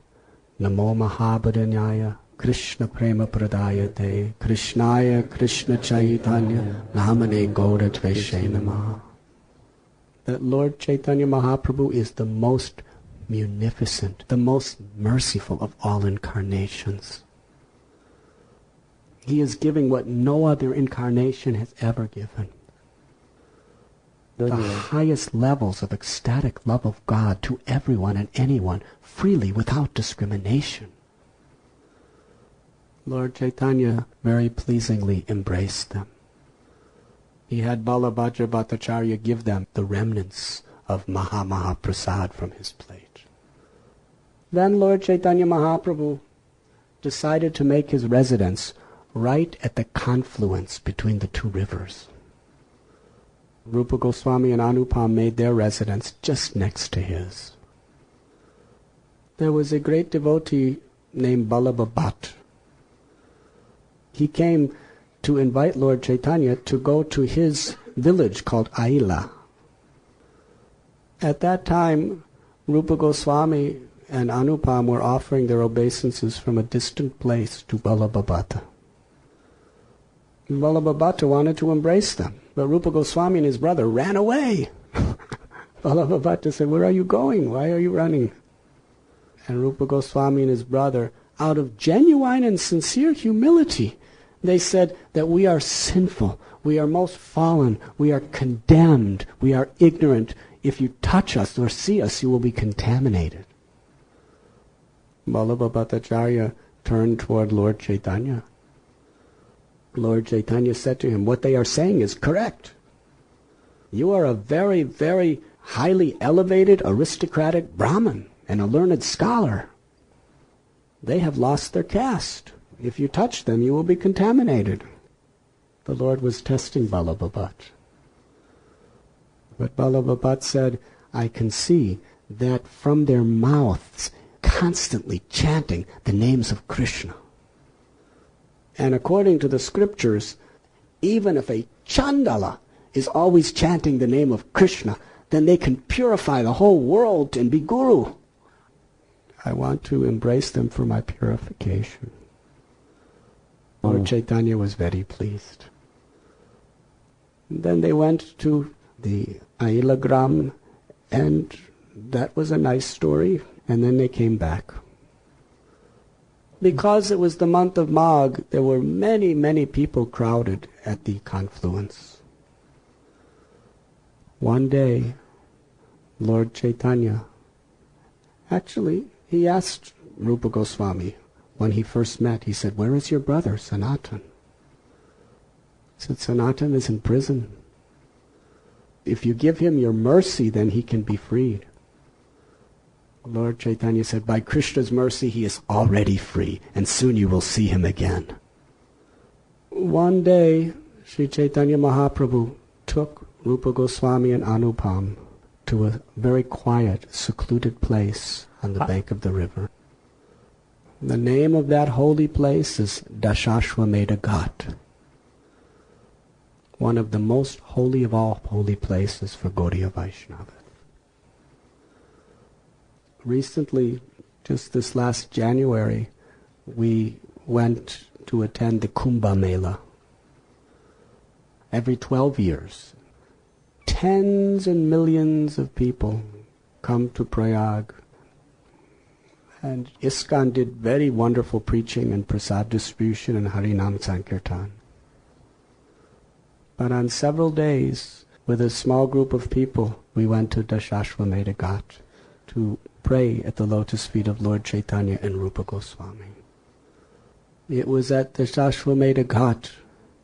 Namo Mahabharanyaya Krishna Prema Pradayate Krishnaya Krishna Chaitanya Namane Gaura Tveshe Namaha. That Lord Chaitanya Mahaprabhu is the most munificent, the most merciful of all incarnations. He is giving what no other incarnation has ever given. The highest levels of ecstatic love of God to everyone and anyone, freely, without discrimination. Lord Chaitanya very pleasingly embraced them. He had Balabhadra Bhattacharya give them the remnants of Maha-Maha-Prasad from his plate. Then Lord Chaitanya Mahaprabhu decided to make his residence right at the confluence between the two rivers. Rupa Goswami and Anupam made their residence just next to his. There was a great devotee named Ballabha Bhatt. He came to invite Lord Chaitanya to go to his village called Aila. At that time, Rupa Goswami and Anupam were offering their obeisances from a distant place to Ballabha Bhatta. Ballabha Bhatta wanted to embrace them, but Rupa Goswami and his brother ran away. Ballabha Bhatta said, "Where are you going? Why are you running?" And Rupa Goswami and his brother, out of genuine and sincere humility, they said that we are sinful, we are most fallen, we are condemned, we are ignorant. If you touch us or see us, you will be contaminated. Ballabha Bhattacharya turned toward Lord Chaitanya. Lord Chaitanya said to him, "What they are saying is correct. You are a very, very highly elevated, aristocratic Brahmin and a learned scholar. They have lost their caste. If you touch them, you will be contaminated." The Lord was testing Ballabha Bhatt. But Ballabha Bhatt said, "I can see that from their mouths constantly chanting the names of Krishna. And according to the scriptures, even if a Chandala is always chanting the name of Krishna, then they can purify the whole world and be guru. I want to embrace them for my purification." Lord Chaitanya was very pleased. Then they went to the Ailagram, and that was a nice story, and then they came back. Because it was the month of Magh, there were many, many people crowded at the confluence. One day, Lord Chaitanya, actually, he asked Rupa Goswami, when he first met, he said, "Where is your brother, Sanatan?" He said, "Sanatan is in prison. If you give him your mercy, then he can be freed." Lord Chaitanya said, "By Krishna's mercy, he is already free, and soon you will see him again." One day, Sri Chaitanya Mahaprabhu took Rupa Goswami and Anupam to a very quiet, secluded place on the bank of the river. The name of that holy place is Dashashwamedha Ghat, one of the most holy of all holy places for Gaudiya Vaishnava. Recently, just this last January, we went to attend the Kumbh Mela. Every 12 years, tens and millions of people come to Prayag. And ISKCON did very wonderful preaching and prasad distribution and Harinam Sankirtan. But on several days, with a small group of people, we went to Dashashwamedha Ghat to pray at the lotus feet of Lord Chaitanya and Rupa Goswami. It was at Dashashwamedha Ghat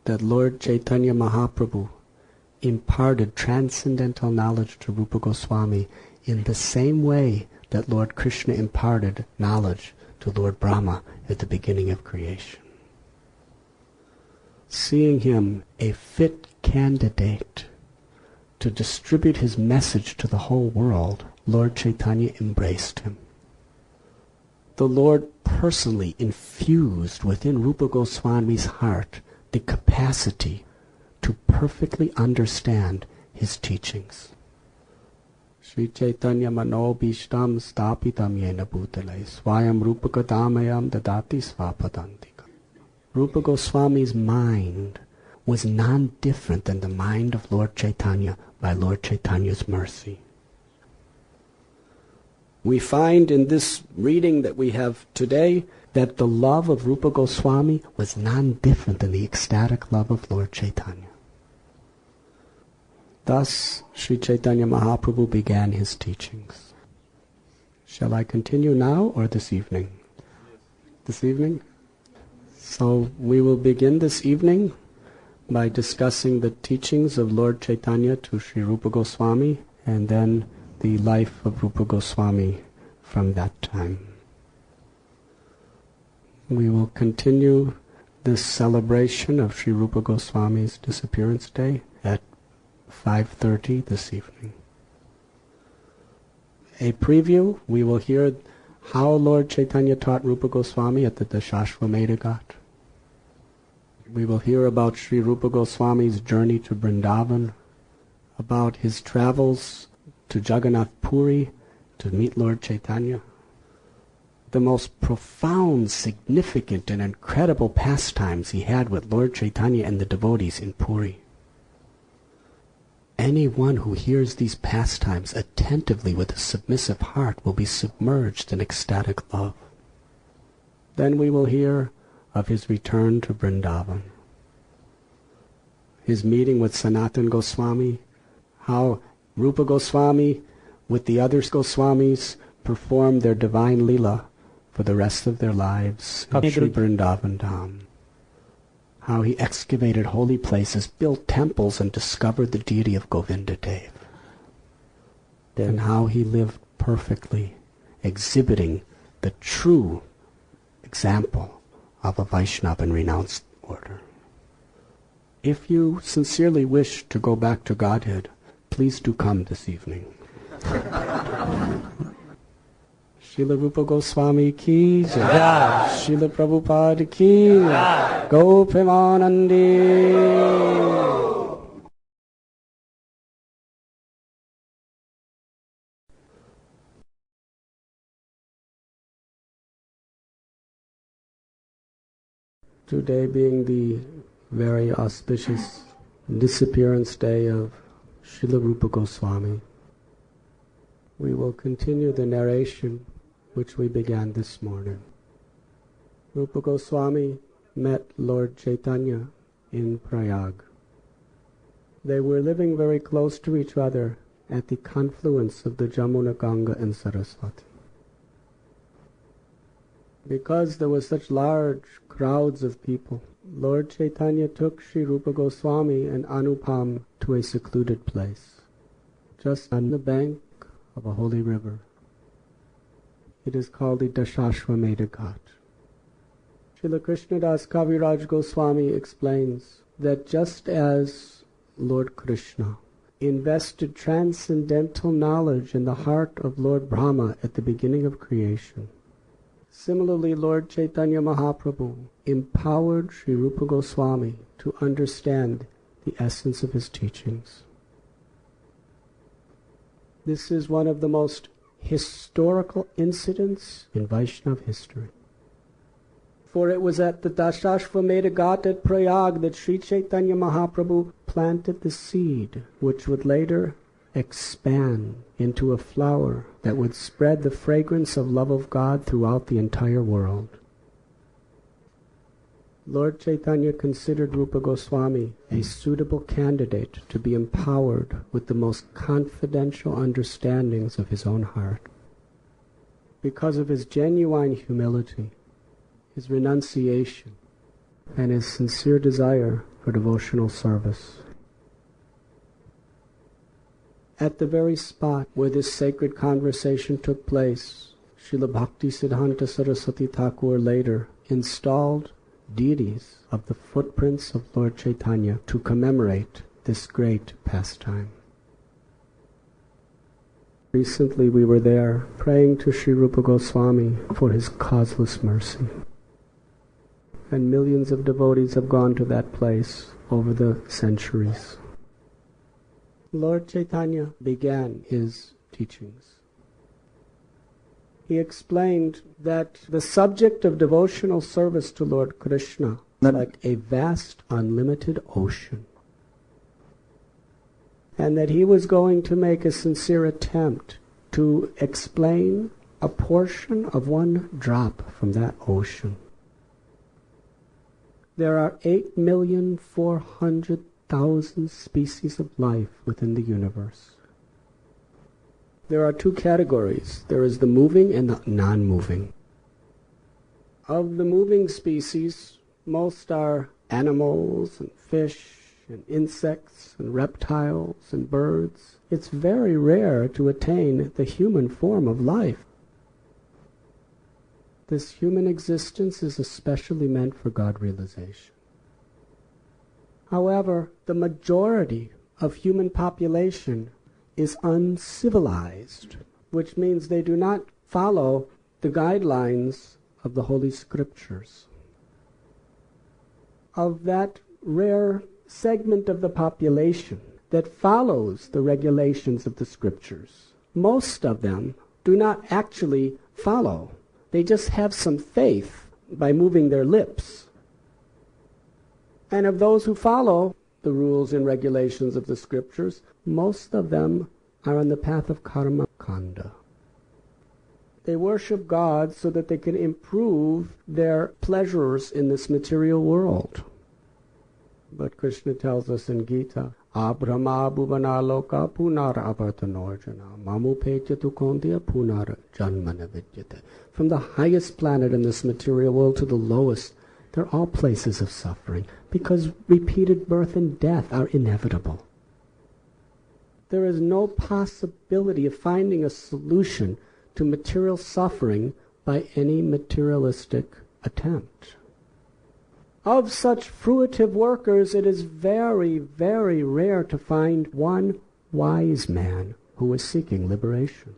that Lord Chaitanya Mahaprabhu imparted transcendental knowledge to Rupa Goswami in the same way that Lord Krishna imparted knowledge to Lord Brahma at the beginning of creation. Seeing him a fit candidate to distribute his message to the whole world, Lord Chaitanya embraced him. The Lord personally infused within Rupa Goswami's heart the capacity to perfectly understand his teachings. Sri Chaitanya manobhishtam stapitam yena bhutale swayam rupakadamayam dadati svapadantika. Rupa Goswami's mind was non-different than the mind of Lord Chaitanya by Lord Chaitanya's mercy. We find in this reading that we have today that the love of Rupa Goswami was non-different than the ecstatic love of Lord Chaitanya. Thus, Sri Chaitanya Mahaprabhu began his teachings. Shall I continue now or this evening? This evening? So we will begin this evening by discussing the teachings of Lord Chaitanya to Sri Rupa Goswami and then the life of Rupa Goswami from that time. We will continue this celebration of Sri Rupa Goswami's disappearance day at 5:30 this evening. A preview, we will hear how Lord Chaitanya taught Rupa Goswami at the Dashashwamedha Ghat. We will hear about Sri Rupa Goswami's journey to Vrindavan, about his travels to Jagannath Puri to meet Lord Chaitanya, the most profound, significant, and incredible pastimes he had with Lord Chaitanya and the devotees in Puri. Anyone who hears these pastimes attentively with a submissive heart will be submerged in ecstatic love. Then we will hear of his return to Vrindavan, his meeting with Sanatana Goswami, how Rupa Goswami with the other Goswamis performed their divine Leela for the rest of their lives in Sri Vrindavan Dham, how he excavated holy places, built temples, and discovered the deity of Govinda Dev, and how he lived perfectly, exhibiting the true example of a Vaishnava and renounced order. If you sincerely wish to go back to Godhead, please do come this evening. Srila Rupa Goswami ki jai, Srila Prabhupada ki jai, Go Premanandi. Today being the very auspicious disappearance day of Srila Rupa Goswami, we will continue the narration which we began this morning. Rupa Goswami met Lord Chaitanya in Prayag. They were living very close to each other at the confluence of the Jamuna, Ganga and Saraswati. Because there were such large crowds of people, Lord Chaitanya took Sri Rupa Goswami and Anupam to a secluded place, just on the bank of a holy river. It is called the Dashashwamedha Ghat. Srila Krishnadas Kaviraj Goswami explains that just as Lord Krishna invested transcendental knowledge in the heart of Lord Brahma at the beginning of creation, similarly Lord Chaitanya Mahaprabhu empowered Sri Rupa Goswami to understand the essence of his teachings. This is one of the most historical incidents in Vaishnava history. For it was at the Dashashwamedha Ghat at Prayag that Sri Chaitanya Mahaprabhu planted the seed which would later expand into a flower that would spread the fragrance of love of God throughout the entire world. Lord Chaitanya considered Rupa Goswami a suitable candidate to be empowered with the most confidential understandings of his own heart. Because of his genuine humility, his renunciation, and his sincere desire for devotional service. At the very spot where this sacred conversation took place, Srila Bhakti Siddhanta Saraswati Thakur later installed deities of the footprints of Lord Chaitanya to commemorate this great pastime. Recently we were there praying to Sri Rupa Goswami for his causeless mercy. And millions of devotees have gone to that place over the centuries. Lord Chaitanya began his teachings. He explained that the subject of devotional service to Lord Krishna is like a vast, unlimited ocean. And that he was going to make a sincere attempt to explain a portion of one drop from that ocean. There are 8,400,000 species of life within the universe. There are two categories. There is the moving and the non-moving. Of the moving species, most are animals and fish and insects and reptiles and birds. It's very rare to attain the human form of life. This human existence is especially meant for God realization. However, the majority of human population is uncivilized, which means they do not follow the guidelines of the Holy Scriptures. Of that rare segment of the population that follows the regulations of the Scriptures, most of them do not actually follow. They just have some faith by moving their lips. And of those who follow the rules and regulations of the Scriptures, most of them are on the path of karma kanda. They worship God so that they can improve their pleasures in this material world. But Krishna tells us in Gita, Abrahma bhuvana loka punar avartanorjana mamupejatu kondya punar janmana vidyate. From the highest planet in this material world to the lowest, they're all places of suffering, because repeated birth and death are inevitable. There is no possibility of finding a solution to material suffering by any materialistic attempt. Of such fruitive workers, it is very, very rare to find one wise man who is seeking liberation.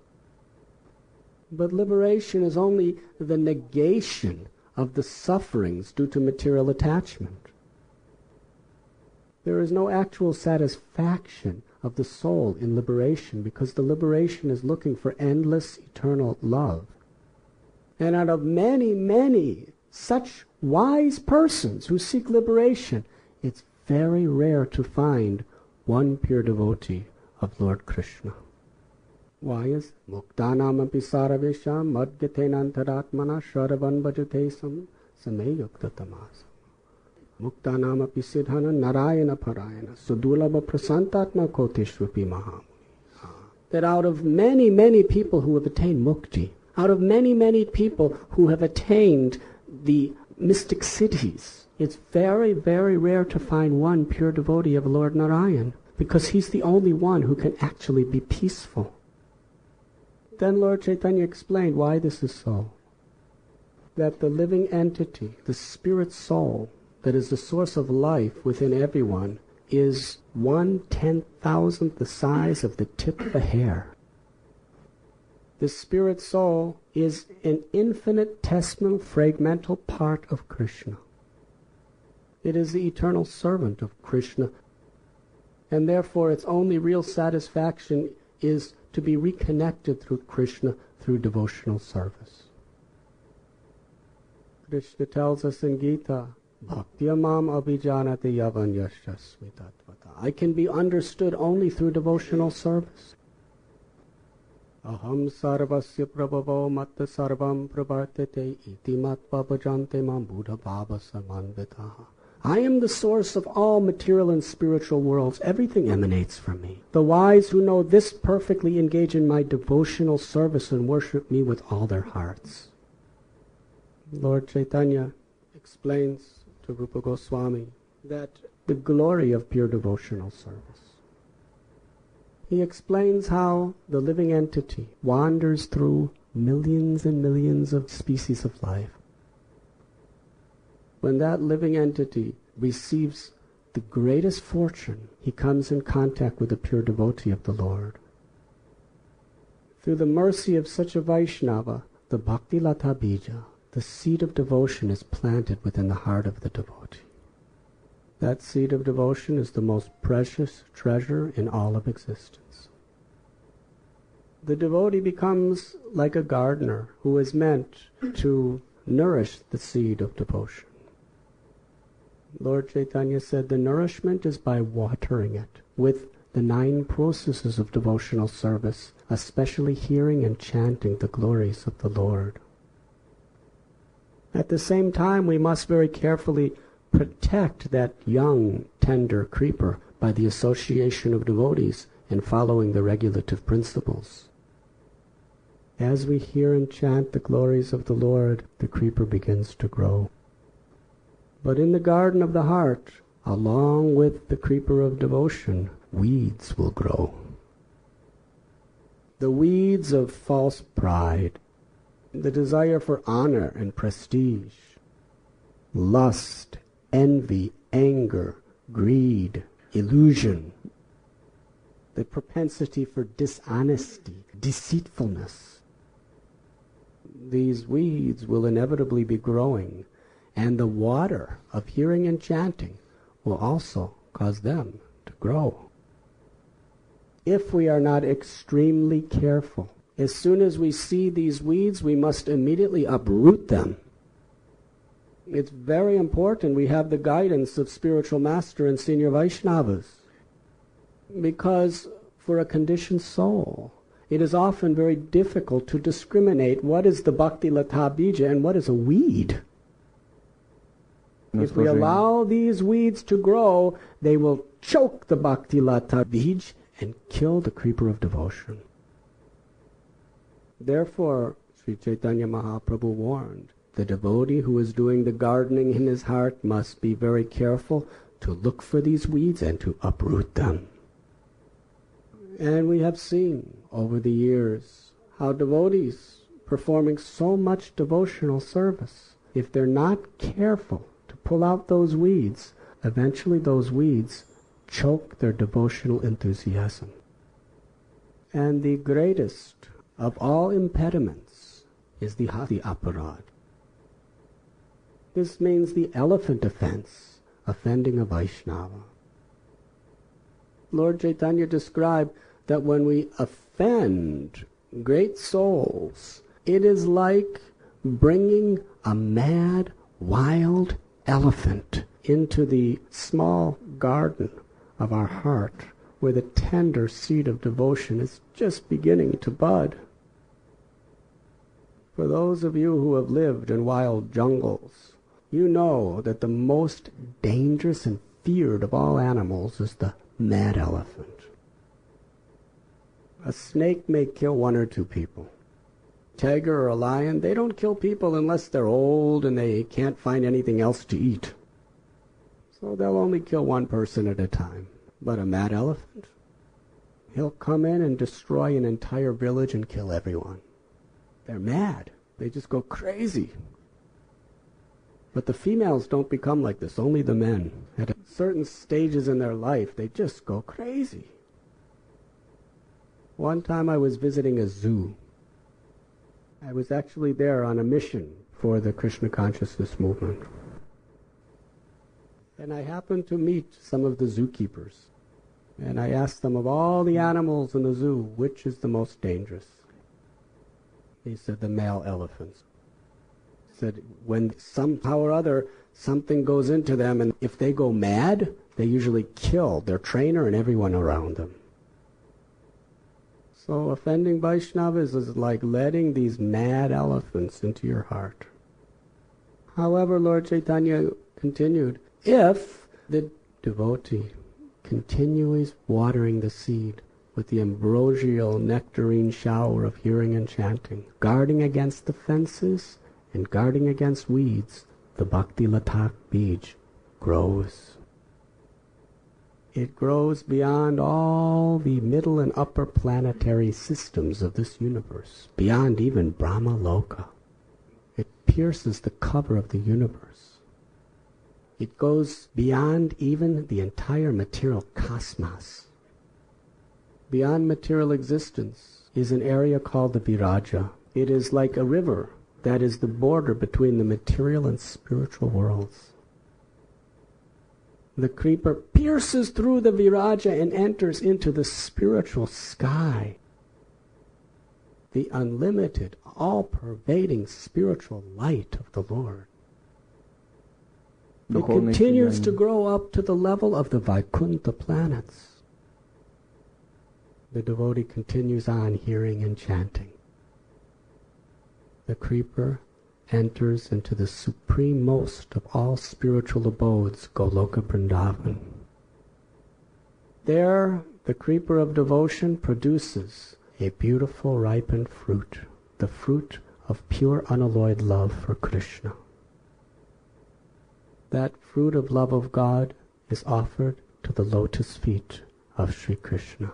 But liberation is only the negation of the sufferings due to material attachment. There is no actual satisfaction of the soul in liberation, because the liberation is looking for endless, eternal love. And out of many, many such wise persons who seek liberation, it's very rare to find one pure devotee of Lord Krishna. Why is Muktanam api saravesham madgyatenantaratmana sharavan bhajate sameyukta tamasam. Muktanam api siddhana narayana parayana sudulabha prasantatma kotishvapi mahamuni. That out of many, many people who have attained mukti, out of many, many people who have attained the mystic cities, it's very, very rare to find one pure devotee of Lord Narayan, because he's the only one who can actually be peaceful. Then Lord Chaitanya explained why this is so. That the living entity, the spirit soul, that is the source of life within everyone, is 1/10,000th the size of the tip of a hair. The spirit soul is an infinitesimal fragmental part of Krishna. It is the eternal servant of Krishna, and therefore its only real satisfaction is to be reconnected through Krishna through devotional service. Krishna tells us in Gita, Bhaktyamam abhijanati yavanyashasmi tatvata. I can be understood only through devotional service. Aham sarvasya prabhavo matta sarvam pravartate iti matva bhajante mam buddha bhava samanvitaha. I am the source of all material and spiritual worlds. Everything emanates from me. The wise who know this perfectly engage in my devotional service and worship me with all their hearts. Lord Chaitanya explains to Rupa Goswami that the glory of pure devotional service. He explains how the living entity wanders through millions and millions of species of life. When that living entity receives the greatest fortune, he comes in contact with a pure devotee of the Lord. Through the mercy of such a Vaishnava, the Bhakti Lata Bija, the seed of devotion is planted within the heart of the devotee. That seed of devotion is the most precious treasure in all of existence. The devotee becomes like a gardener who is meant to nourish the seed of devotion. Lord Chaitanya said the nourishment is by watering it with the 9 processes of devotional service, especially hearing and chanting the glories of the Lord. At the same time, we must very carefully protect that young, tender creeper by the association of devotees and following the regulative principles. As we hear and chant the glories of the Lord, the creeper begins to grow. But in the garden of the heart, along with the creeper of devotion, weeds will grow. The weeds of false pride, the desire for honor and prestige, lust, envy, anger, greed, illusion, the propensity for dishonesty, deceitfulness. These weeds will inevitably be growing, and the water of hearing and chanting will also cause them to grow. If we are not extremely careful, as soon as we see these weeds, we must immediately uproot them. It's very important we have the guidance of spiritual master and senior Vaishnavas, because for a conditioned soul, it is often very difficult to discriminate what is the Bhakti Lata Bija and what is a weed. If we allow these weeds to grow, they will choke the Bhakti Lata Bij and kill the creeper of devotion. Therefore, Sri Chaitanya Mahaprabhu warned, the devotee who is doing the gardening in his heart must be very careful to look for these weeds and to uproot them. And we have seen over the years how devotees performing so much devotional service, if they're not careful to pull out those weeds, eventually those weeds choke their devotional enthusiasm. And the greatest of all impediments is the hati aparad. This means the elephant offense, offending a Vaishnava. Lord Chaitanya described that when we offend great souls, it is like bringing a mad, wild elephant into the small garden of our heart, where the tender seed of devotion is just beginning to bud. For those of you who have lived in wild jungles, you know that the most dangerous and feared of all animals is the mad elephant. A snake may kill 1 or 2 people. Tiger or a lion, they don't kill people unless they're old and they can't find anything else to eat. So they'll only kill 1 person at a time. But a mad elephant, he'll come in and destroy an entire village and kill everyone. They're mad. They just go crazy. But the females don't become like this, only the men. At certain stages in their life, they just go crazy. One time I was visiting a zoo. I was actually there on a mission for the Krishna consciousness movement. And I happened to meet some of the zookeepers. And I asked them, of all the animals in the zoo, which is the most dangerous? They said, the male elephants. Said, when somehow or other something goes into them, and if they go mad, they usually kill their trainer and everyone around them. So offending Vaishnavas is like letting these mad elephants into your heart. However, Lord Chaitanya continued, if the devotee continues watering the seed with the ambrosial nectarine shower of hearing and chanting, guarding against the fences and guarding against weeds, the Bhakti Latak Bij grows. It grows beyond all the middle and upper planetary systems of this universe, beyond even Brahma Loka. It pierces the cover of the universe. It goes beyond even the entire material cosmos. Beyond material existence is an area called the Viraja. It is like a river that is the border between the material and spiritual worlds. The creeper pierces through the Viraja and enters into the spiritual sky. The unlimited, all-pervading spiritual light of the Lord. It continues to grow up to the level of the Vaikuntha planets. The devotee continues on hearing and chanting. The creeper enters into the supreme most of all spiritual abodes, Goloka Vrindavan. There, the creeper of devotion produces a beautiful ripened fruit, the fruit of pure unalloyed love for Krishna. That fruit of love of God is offered to the lotus feet of Sri Krishna.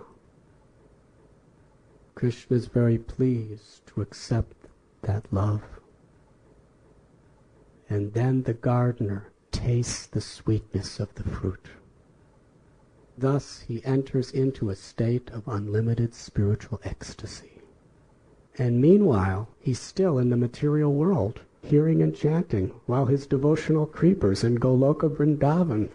Krishna is very pleased to accept that love. And then the gardener tastes the sweetness of the fruit. Thus he enters into a state of unlimited spiritual ecstasy. And meanwhile, he's still in the material world, hearing and chanting, while his devotional creepers in Goloka Vrindavan.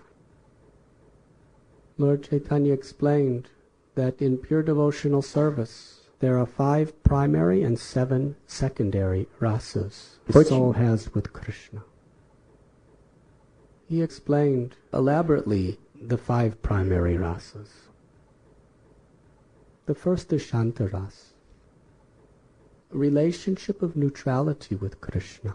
Lord Chaitanya explained that in pure devotional service, there are 5 primary and 7 secondary rasas the soul has with Krishna. He explained elaborately the 5 primary rasas. The first is Shantaras, a relationship of neutrality with Krishna.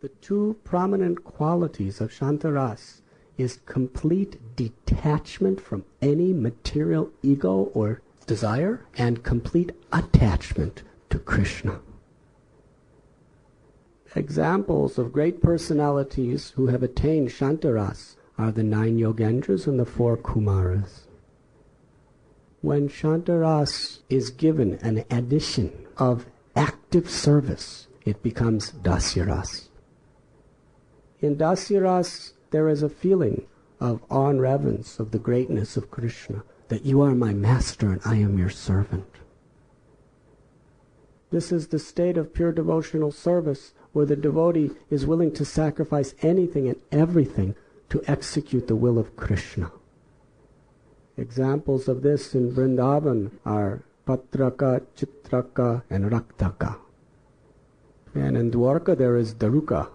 The 2 prominent qualities of Shantaras is complete detachment from any material ego or desire and complete attachment to Krishna. Examples of great personalities who have attained Shantaras are the 9 Yogendras and the 4 Kumaras. When Shantaras is given an addition of active service, it becomes Dasyaras. In Dasyaras, there is a feeling of awe and reverence of the greatness of Krishna, that you are my master and I am your servant. This is the state of pure devotional service where the devotee is willing to sacrifice anything and everything to execute the will of Krishna. Examples of this in Vrindavan are Patraka, Chitraka, and Raktaka. And in Dwarka there is Daruka.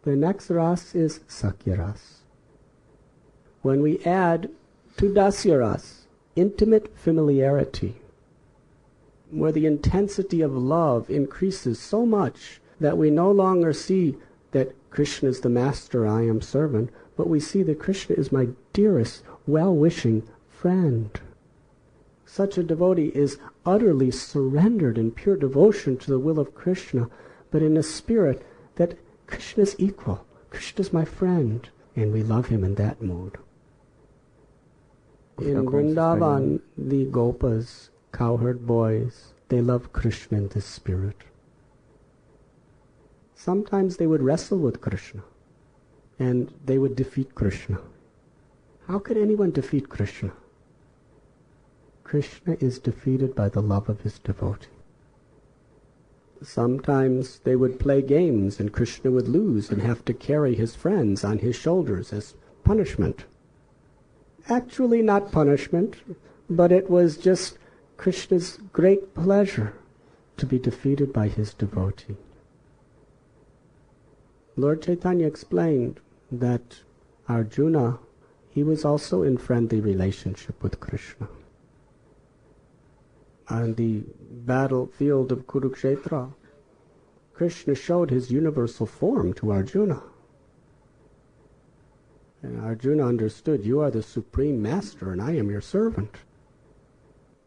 The next ras is Sakyaras. When we add to Dasyaras intimate familiarity, where the intensity of love increases so much that we no longer see that Krishna is the master, I am servant, but we see that Krishna is my dearest, well-wishing friend. Such a devotee is utterly surrendered in pure devotion to the will of Krishna, but in a spirit that Krishna is equal, Krishna is my friend, and we love him in that mood. In Vrindavan, the Gopas, cowherd boys, they love Krishna in this spirit. Sometimes they would wrestle with Krishna, and they would defeat Krishna. How could anyone defeat Krishna? Krishna is defeated by the love of his devotee. Sometimes they would play games, and Krishna would lose and have to carry his friends on his shoulders as punishment. Actually not punishment, but it was just Krishna's great pleasure to be defeated by his devotee. Lord Chaitanya explained that Arjuna, he was also in friendly relationship with Krishna. On the battlefield of Kurukshetra, Krishna showed his universal form to Arjuna. And Arjuna understood, you are the supreme master and I am your servant.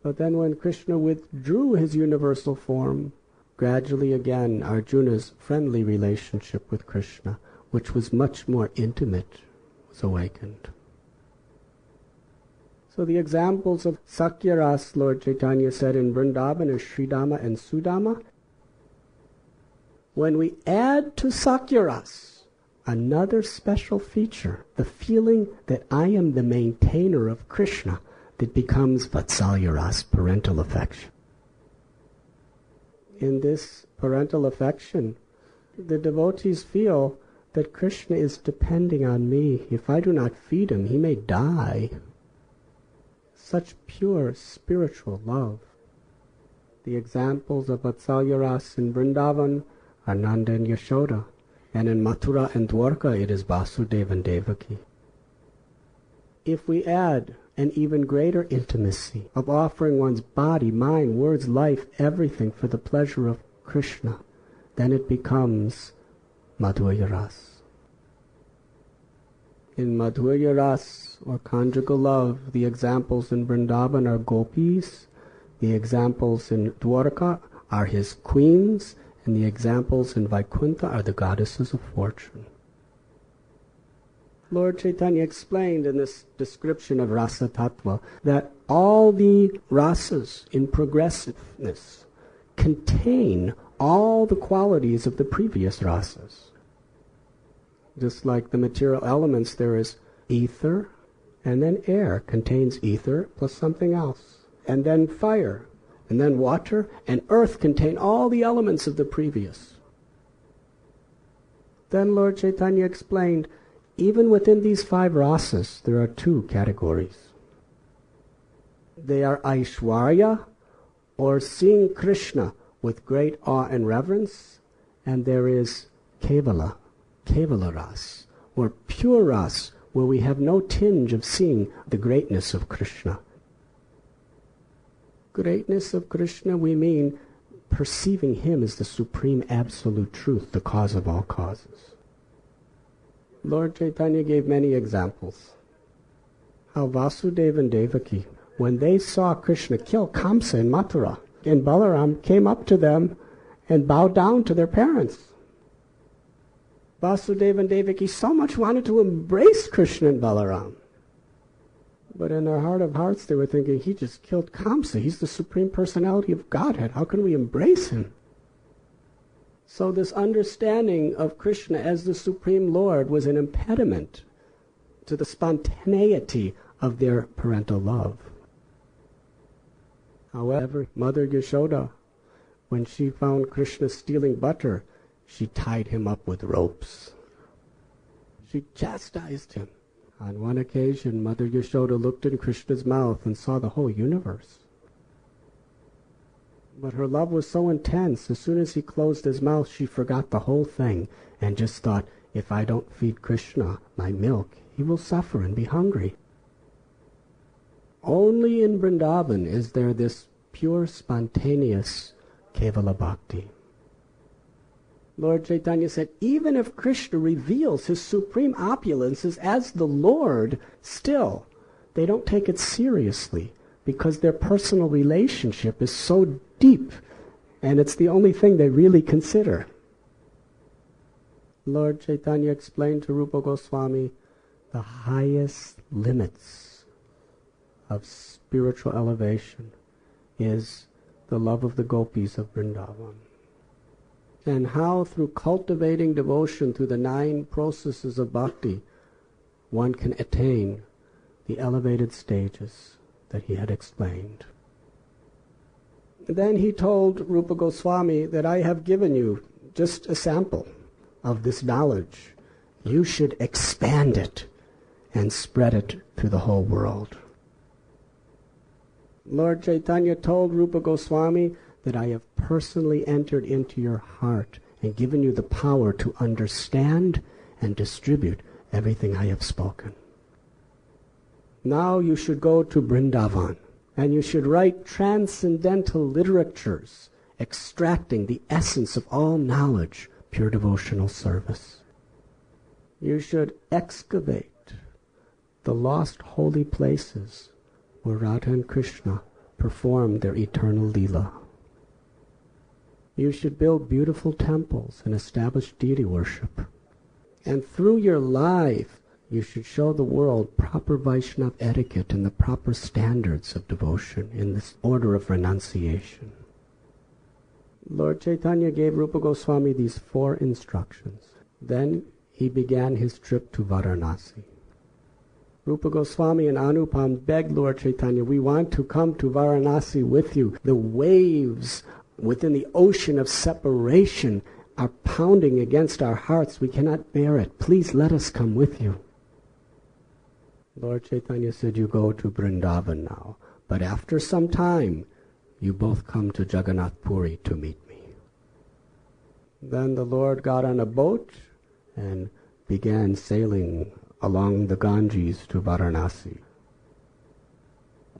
But then when Krishna withdrew his universal form, gradually again Arjuna's friendly relationship with Krishna, which was much more intimate, was awakened. So the examples of Sakyaras, Lord Chaitanya said in Vrindavan, is Sridama and Sudama. When we add to Sakyaras another special feature, the feeling that I am the maintainer of Krishna, that becomes Vatsalyaras, parental affection. In this parental affection, the devotees feel that Krishna is depending on me. If I do not feed him, he may die. Such pure spiritual love. The examples of Vatsalyaras in Vrindavan are Nanda and Yashoda, and in Mathura and Dwarka it is Vasudeva and Devaki. If we add an even greater intimacy of offering one's body, mind, words, life, everything for the pleasure of Krishna, then it becomes Madhurya Ras. In Madhurya Ras, or conjugal love, the examples in Vrindavan are gopis, the examples in Dwarka are his queens, and the examples in Vaikuntha are the goddesses of fortune. Lord Chaitanya explained in this description of Rasa Tattva that all the rasas in progressiveness contain all the qualities of the previous rasas. Just like the material elements, there is ether, and then air contains ether plus something else, and then fire, and then water, and earth contain all the elements of the previous. Then Lord Chaitanya explained, even within these 5 rasas, there are 2 categories. They are Aishwarya, or seeing Krishna with great awe and reverence, and there is Kevala, Kevala Ras, or pure Ras, where we have no tinge of seeing the greatness of Krishna. Greatness of Krishna, we mean perceiving him as the supreme absolute truth, the cause of all causes. Lord Chaitanya gave many examples. How Vasudeva and Devaki, when they saw Krishna kill Kamsa in Mathura, and Balaram came up to them and bowed down to their parents. Vasudeva and Devaki so much wanted to embrace Krishna and Balaram. But in their heart of hearts they were thinking, he just killed Kamsa. He's the Supreme Personality of Godhead. How can we embrace him? So this understanding of Krishna as the Supreme Lord was an impediment to the spontaneity of their parental love. However, Mother Yashoda, when she found Krishna stealing butter, she tied him up with ropes. She chastised him. On one occasion, Mother Yashoda looked in Krishna's mouth and saw the whole universe. But her love was so intense, as soon as he closed his mouth, she forgot the whole thing and just thought, if I don't feed Krishna my milk, he will suffer and be hungry. Only in Vrindavan is there this pure, spontaneous Kevala Bhakti. Lord Chaitanya said, even if Krishna reveals his supreme opulences as the Lord, still, they don't take it seriously because their personal relationship is so deep, and it's the only thing they really consider. Lord Chaitanya explained to Rupa Goswami the highest limits of spiritual elevation is the love of the gopis of Vrindavan. And how through cultivating devotion through the 9 processes of bhakti, one can attain the elevated stages that he had explained. Then he told Rupa Goswami that I have given you just a sample of this knowledge. You should expand it and spread it to the whole world. Lord Chaitanya told Rupa Goswami that I have personally entered into your heart and given you the power to understand and distribute everything I have spoken. Now you should go to Vrindavan, and you should write transcendental literatures extracting the essence of all knowledge, pure devotional service. You should excavate the lost holy places where Radha and Krishna performed their eternal Leela. You should build beautiful temples and establish deity worship. And through your life, you should show the world proper Vaishnava etiquette and the proper standards of devotion in this order of renunciation. Lord Chaitanya gave Rupa Goswami these 4 instructions. Then he began his trip to Varanasi. Rupa Goswami and Anupam begged Lord Chaitanya, we want to come to Varanasi with you. The waves within the ocean of separation are pounding against our hearts. We cannot bear it. Please let us come with you. Lord Chaitanya said, you go to Vrindavan now, but after some time, you both come to Jagannath Puri to meet me. Then the Lord got on a boat and began sailing along the Ganges to Varanasi.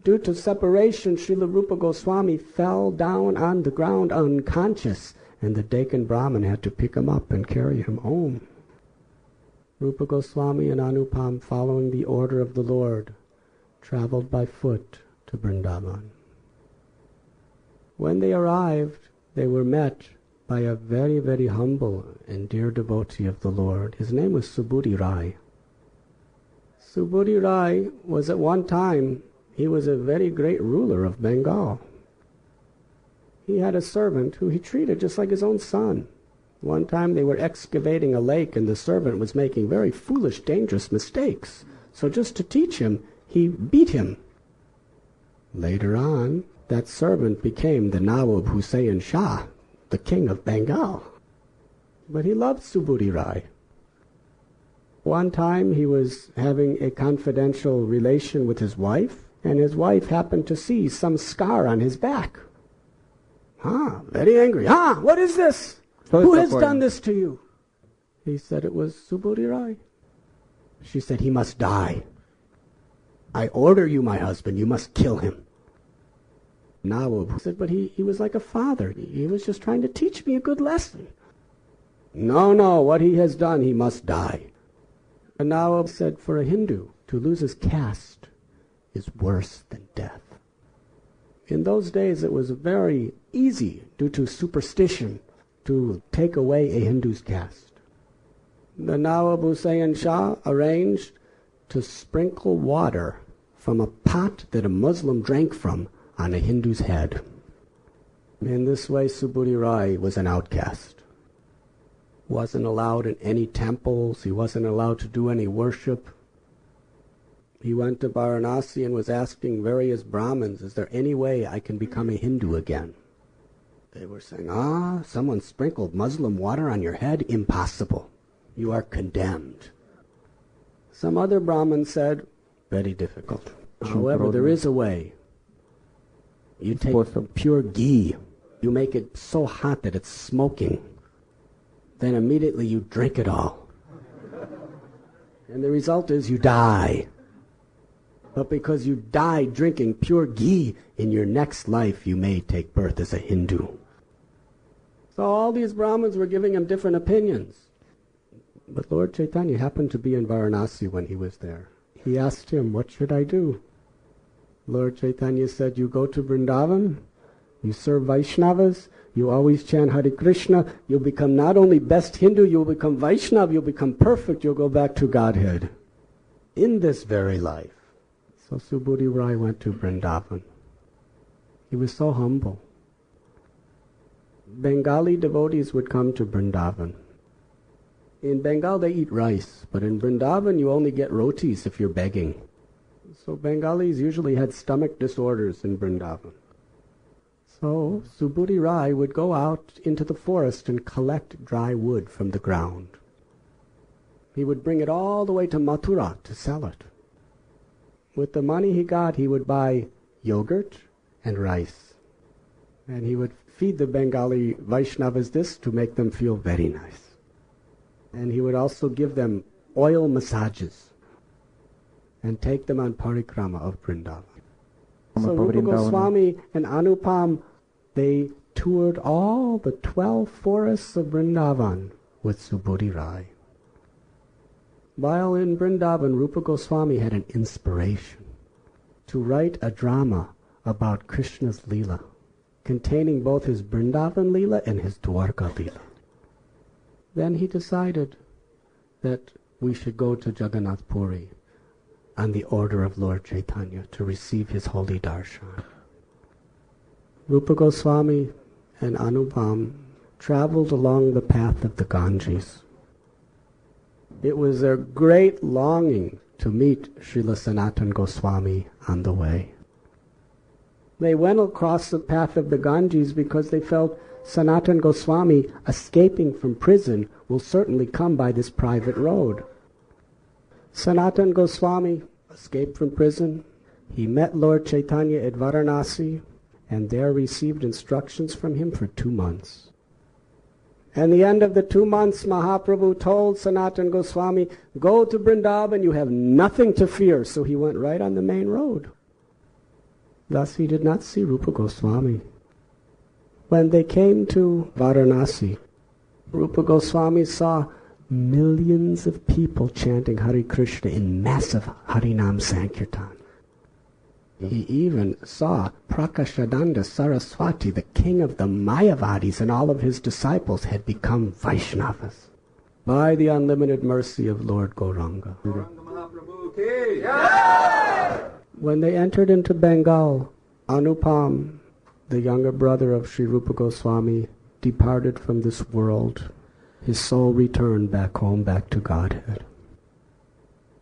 Due to separation, Srila Rupa Goswami fell down on the ground unconscious, and the Deccan Brahmin had to pick him up and carry him home. Rupa Goswami and Anupam, following the order of the Lord, traveled by foot to Vrindavan. When they arrived, they were met by a very, very humble and dear devotee of the Lord. His name was Subudhi Rai. Subudhi Rai was at one time, he was a very great ruler of Bengal. He had a servant who he treated just like his own son. One time they were excavating a lake and the servant was making very foolish, dangerous mistakes. So just to teach him, he beat him. Later on, that servant became the Nawab Hussain Shah, the king of Bengal. But he loved Subudhi Rai. One time he was having a confidential relation with his wife, and his wife happened to see some scar on his back. Very angry. What is this? Who has done this to you? He said it was Subudhi Rai. She said, he must die. I order you, my husband, you must kill him. Nawab said, but he was like a father. He was just trying to teach me a good lesson. No, what he has done, he must die. And Nawab said, for a Hindu, to lose his caste is worse than death. In those days, it was very easy, due to superstition, to take away a Hindu's caste. The Nawab Hussain Shah arranged to sprinkle water from a pot that a Muslim drank from on a Hindu's head. In this way, Subudhi Rai was an outcast. Wasn't allowed in any temples. He wasn't allowed to do any worship. He went to Varanasi and was asking various Brahmins, is there any way I can become a Hindu again? They were saying, someone sprinkled Muslim water on your head? Impossible. You are condemned. Some other Brahmin said, very difficult. However, there is a way. You take some pure ghee. You make it so hot that it's smoking. Then immediately you drink it all. And the result is you die. But because you died drinking pure ghee, in your next life you may take birth as a Hindu. So all these Brahmins were giving him different opinions. But Lord Chaitanya happened to be in Varanasi when he was there. He asked him, what should I do? Lord Chaitanya said, you go to Vrindavan, you serve Vaishnavas, you always chant Hare Krishna, you'll become not only best Hindu, you'll become Vaishnava, you'll become perfect, you'll go back to Godhead. In this very life. So Subudhi Rai went to Vrindavan. He was so humble. Bengali devotees would come to Vrindavan. In Bengal they eat rice, but in Vrindavan you only get rotis if you're begging. So Bengalis usually had stomach disorders in Vrindavan. So Subudhi Rai would go out into the forest and collect dry wood from the ground. He would bring it all the way to Mathura to sell it. With the money he got, he would buy yogurt and rice. And he would feed the Bengali Vaishnavas this to make them feel very nice. And he would also give them oil massages and take them on parikrama of Vrindavan. So Rupa Goswami and Anupam, they toured all the 12 forests of Vrindavan with Subhuti Rai. While in Vrindavan, Rupa Goswami had an inspiration to write a drama about Krishna's Leela, containing both his Vrindavan Leela and his Dwarka Leela. Then he decided that we should go to Jagannath Puri on the order of Lord Chaitanya to receive his holy darshan. Rupa Goswami and Anupam traveled along the path of the Ganges. It was their great longing to meet Srila Sanatana Goswami on the way. They went across the path of the Ganges because they felt Sanatana Goswami, escaping from prison, will certainly come by this private road. Sanatana Goswami escaped from prison. He met Lord Chaitanya at Varanasi and there received instructions from him for 2 months. At the end of the 2 months, Mahaprabhu told Sanatana Goswami, go to Vrindavan, you have nothing to fear. So he went right on the main road. Thus he did not see Rupa Goswami. When they came to Varanasi, Rupa Goswami saw millions of people chanting Hare Krishna in massive Harinam Sankirtan. He even saw Prakashadanda Saraswati, the king of the Mayavadis, and all of his disciples had become Vaishnavas by the unlimited mercy of Lord Gauranga. When they entered into Bengal, Anupam, the younger brother of Sri Rupa Goswami, departed from this world. His soul returned back home, back to Godhead.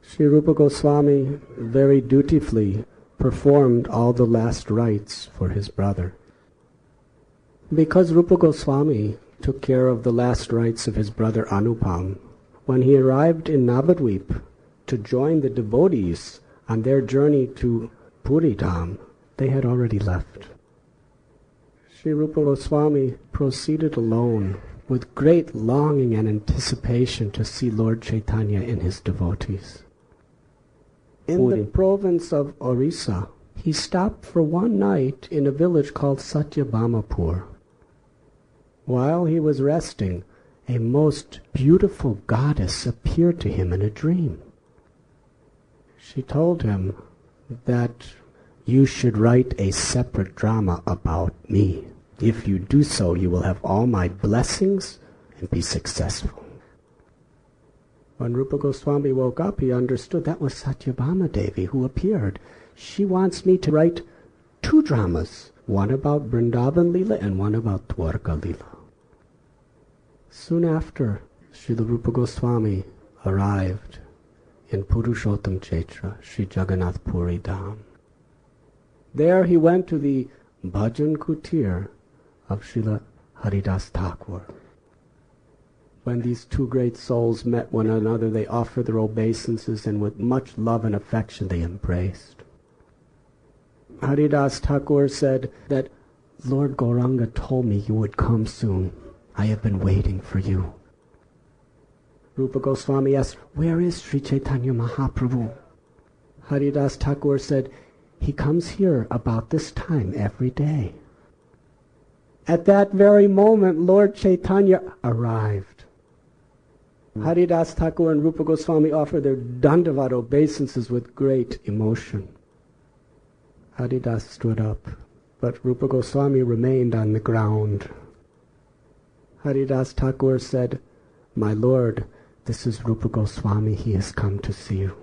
Sri Rupa Goswami very dutifully performed all the last rites for his brother. Because Rupa Goswami took care of the last rites of his brother Anupam, when he arrived in Navadvip to join the devotees on their journey to Puri Dham, they had already left. Sri Rupa Goswami proceeded alone with great longing and anticipation to see Lord Chaitanya and his devotees. In the province of Orissa, he stopped for one night in a village called Satyabhamapur. While he was resting, a most beautiful goddess appeared to him in a dream. She told him that you should write a separate drama about me. If you do so, you will have all my blessings and be successful. When Rupa Goswami woke up, he understood that was Satyabhama Devi who appeared. She wants me to write 2 dramas, one about Vrindavan Leela and one about Dwarka Leela. Soon after, Srila Rupa Goswami arrived in Purushottam Chaitra, Sri Jagannath Puri Dham. There he went to the Bhajan Kutir of Srila Haridas Thakur. When these 2 great souls met one another, they offered their obeisances, and with much love and affection they embraced. Haridas Thakur said that Lord Gauranga told me you would come soon. I have been waiting for you. Rupa Goswami asked, where is Sri Chaitanya Mahaprabhu? Haridas Thakur said, he comes here about this time every day. At that very moment, Lord Chaitanya arrived. Haridas Thakur and Rupa Goswami offered their dandavat obeisances with great emotion. Haridas stood up, but Rupa Goswami remained on the ground. Haridas Thakur said, my lord, this is Rupa Goswami, he has come to see you.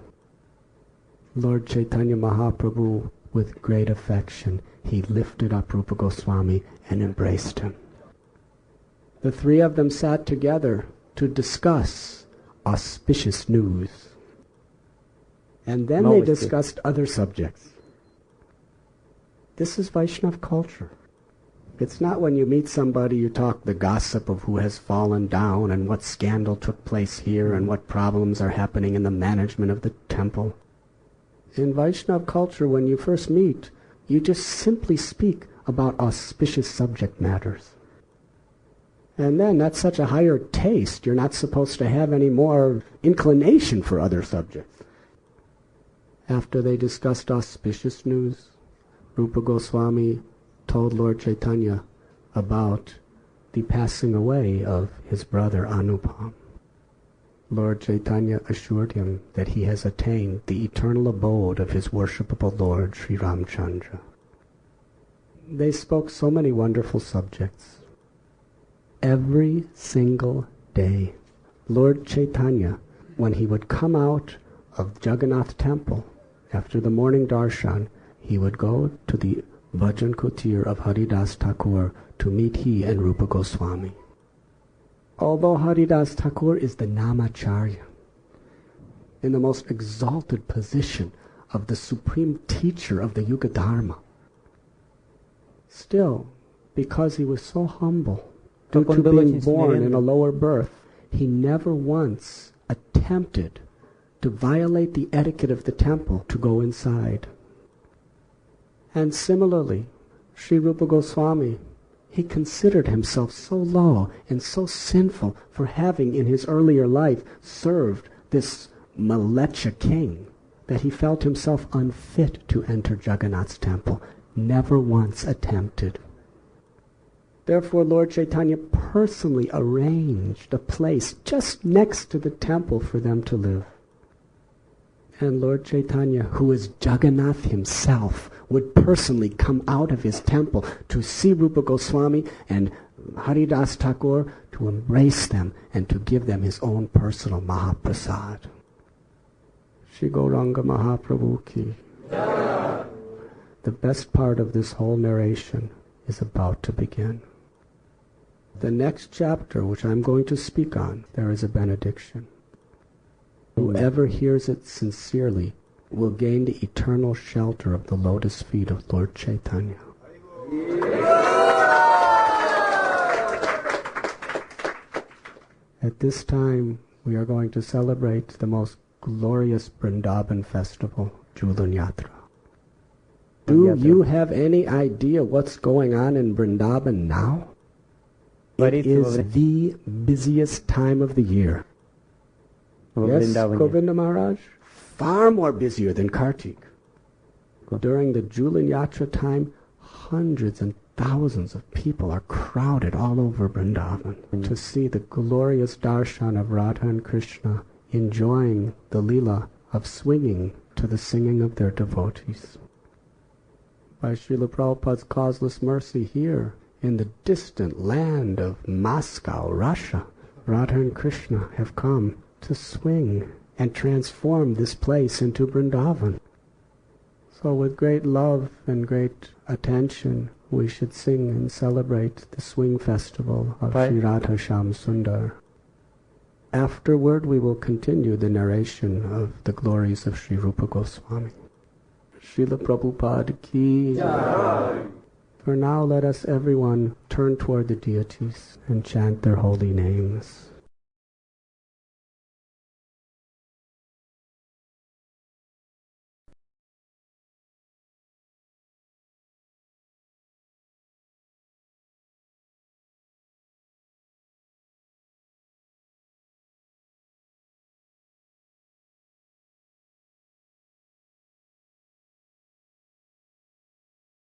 Lord Chaitanya Mahaprabhu, with great affection, he lifted up Rupa Goswami and embraced him. The 3 of them sat together to discuss auspicious news. And then they discussed other subjects. This is Vaishnava culture. It's not when you meet somebody you talk the gossip of who has fallen down and what scandal took place here and what problems are happening in the management of the temple. In Vaishnava culture, when you first meet, you just simply speak about auspicious subject matters. And then that's such a higher taste, you're not supposed to have any more inclination for other subjects. After they discussed auspicious news, Rupa Goswami told Lord Chaitanya about the passing away of his brother Anupam. Lord Chaitanya assured him that he has attained the eternal abode of his worshipable Lord Sri Ramchandra. They spoke so many wonderful subjects. Every single day, Lord Chaitanya, when he would come out of Jagannath temple after the morning darshan, he would go to the Bhajan Kutir of Haridas Thakur to meet he and Rupa Goswami. Although Haridas Thakur is the Namacharya, in the most exalted position of the supreme teacher of the Yuga Dharma, still, because he was so humble, due to being born in a lower birth, he never once attempted to violate the etiquette of the temple to go inside. And similarly, Sri Rupa Goswami, he considered himself so low and so sinful for having in his earlier life served this Malecha king that he felt himself unfit to enter Jagannath's temple, never once attempted. Therefore, Lord Chaitanya personally arranged a place just next to the temple for them to live. And Lord Chaitanya, who is Jagannath himself, would personally come out of his temple to see Rupa Goswami and Haridas Thakur, to embrace them and to give them his own personal Mahaprasad. Shri Gauranga Mahaprabhu ki. The best part of this whole narration is about to begin. The next chapter, which I'm going to speak on, there is a benediction. Whoever hears it sincerely will gain the eternal shelter of the lotus feet of Lord Chaitanya. At this time, we are going to celebrate the most glorious Vrindavan festival, Julan Yatra. Do you have any idea what's going on in Vrindavan now? It is the busiest time of the year. Yes, Govinda Maharaj? Far more busier than Kartik. During the Julan Yatra time, hundreds and thousands of people are crowded all over Vrindavan to see the glorious darshan of Radha and Krishna enjoying the lila of swinging to the singing of their devotees. By Srila Prabhupada's causeless mercy here, in the distant land of Moscow, Russia, Radha and Krishna have come to swing and transform this place into Vrindavan. So with great love and great attention, we should sing and celebrate the swing festival of Sri Radha Shyam Sundar. Afterward, we will continue the narration of the glories of Sri Rupa Goswami. Srila Prabhupada ki Jai. For now, let us everyone turn toward the deities and chant their holy names.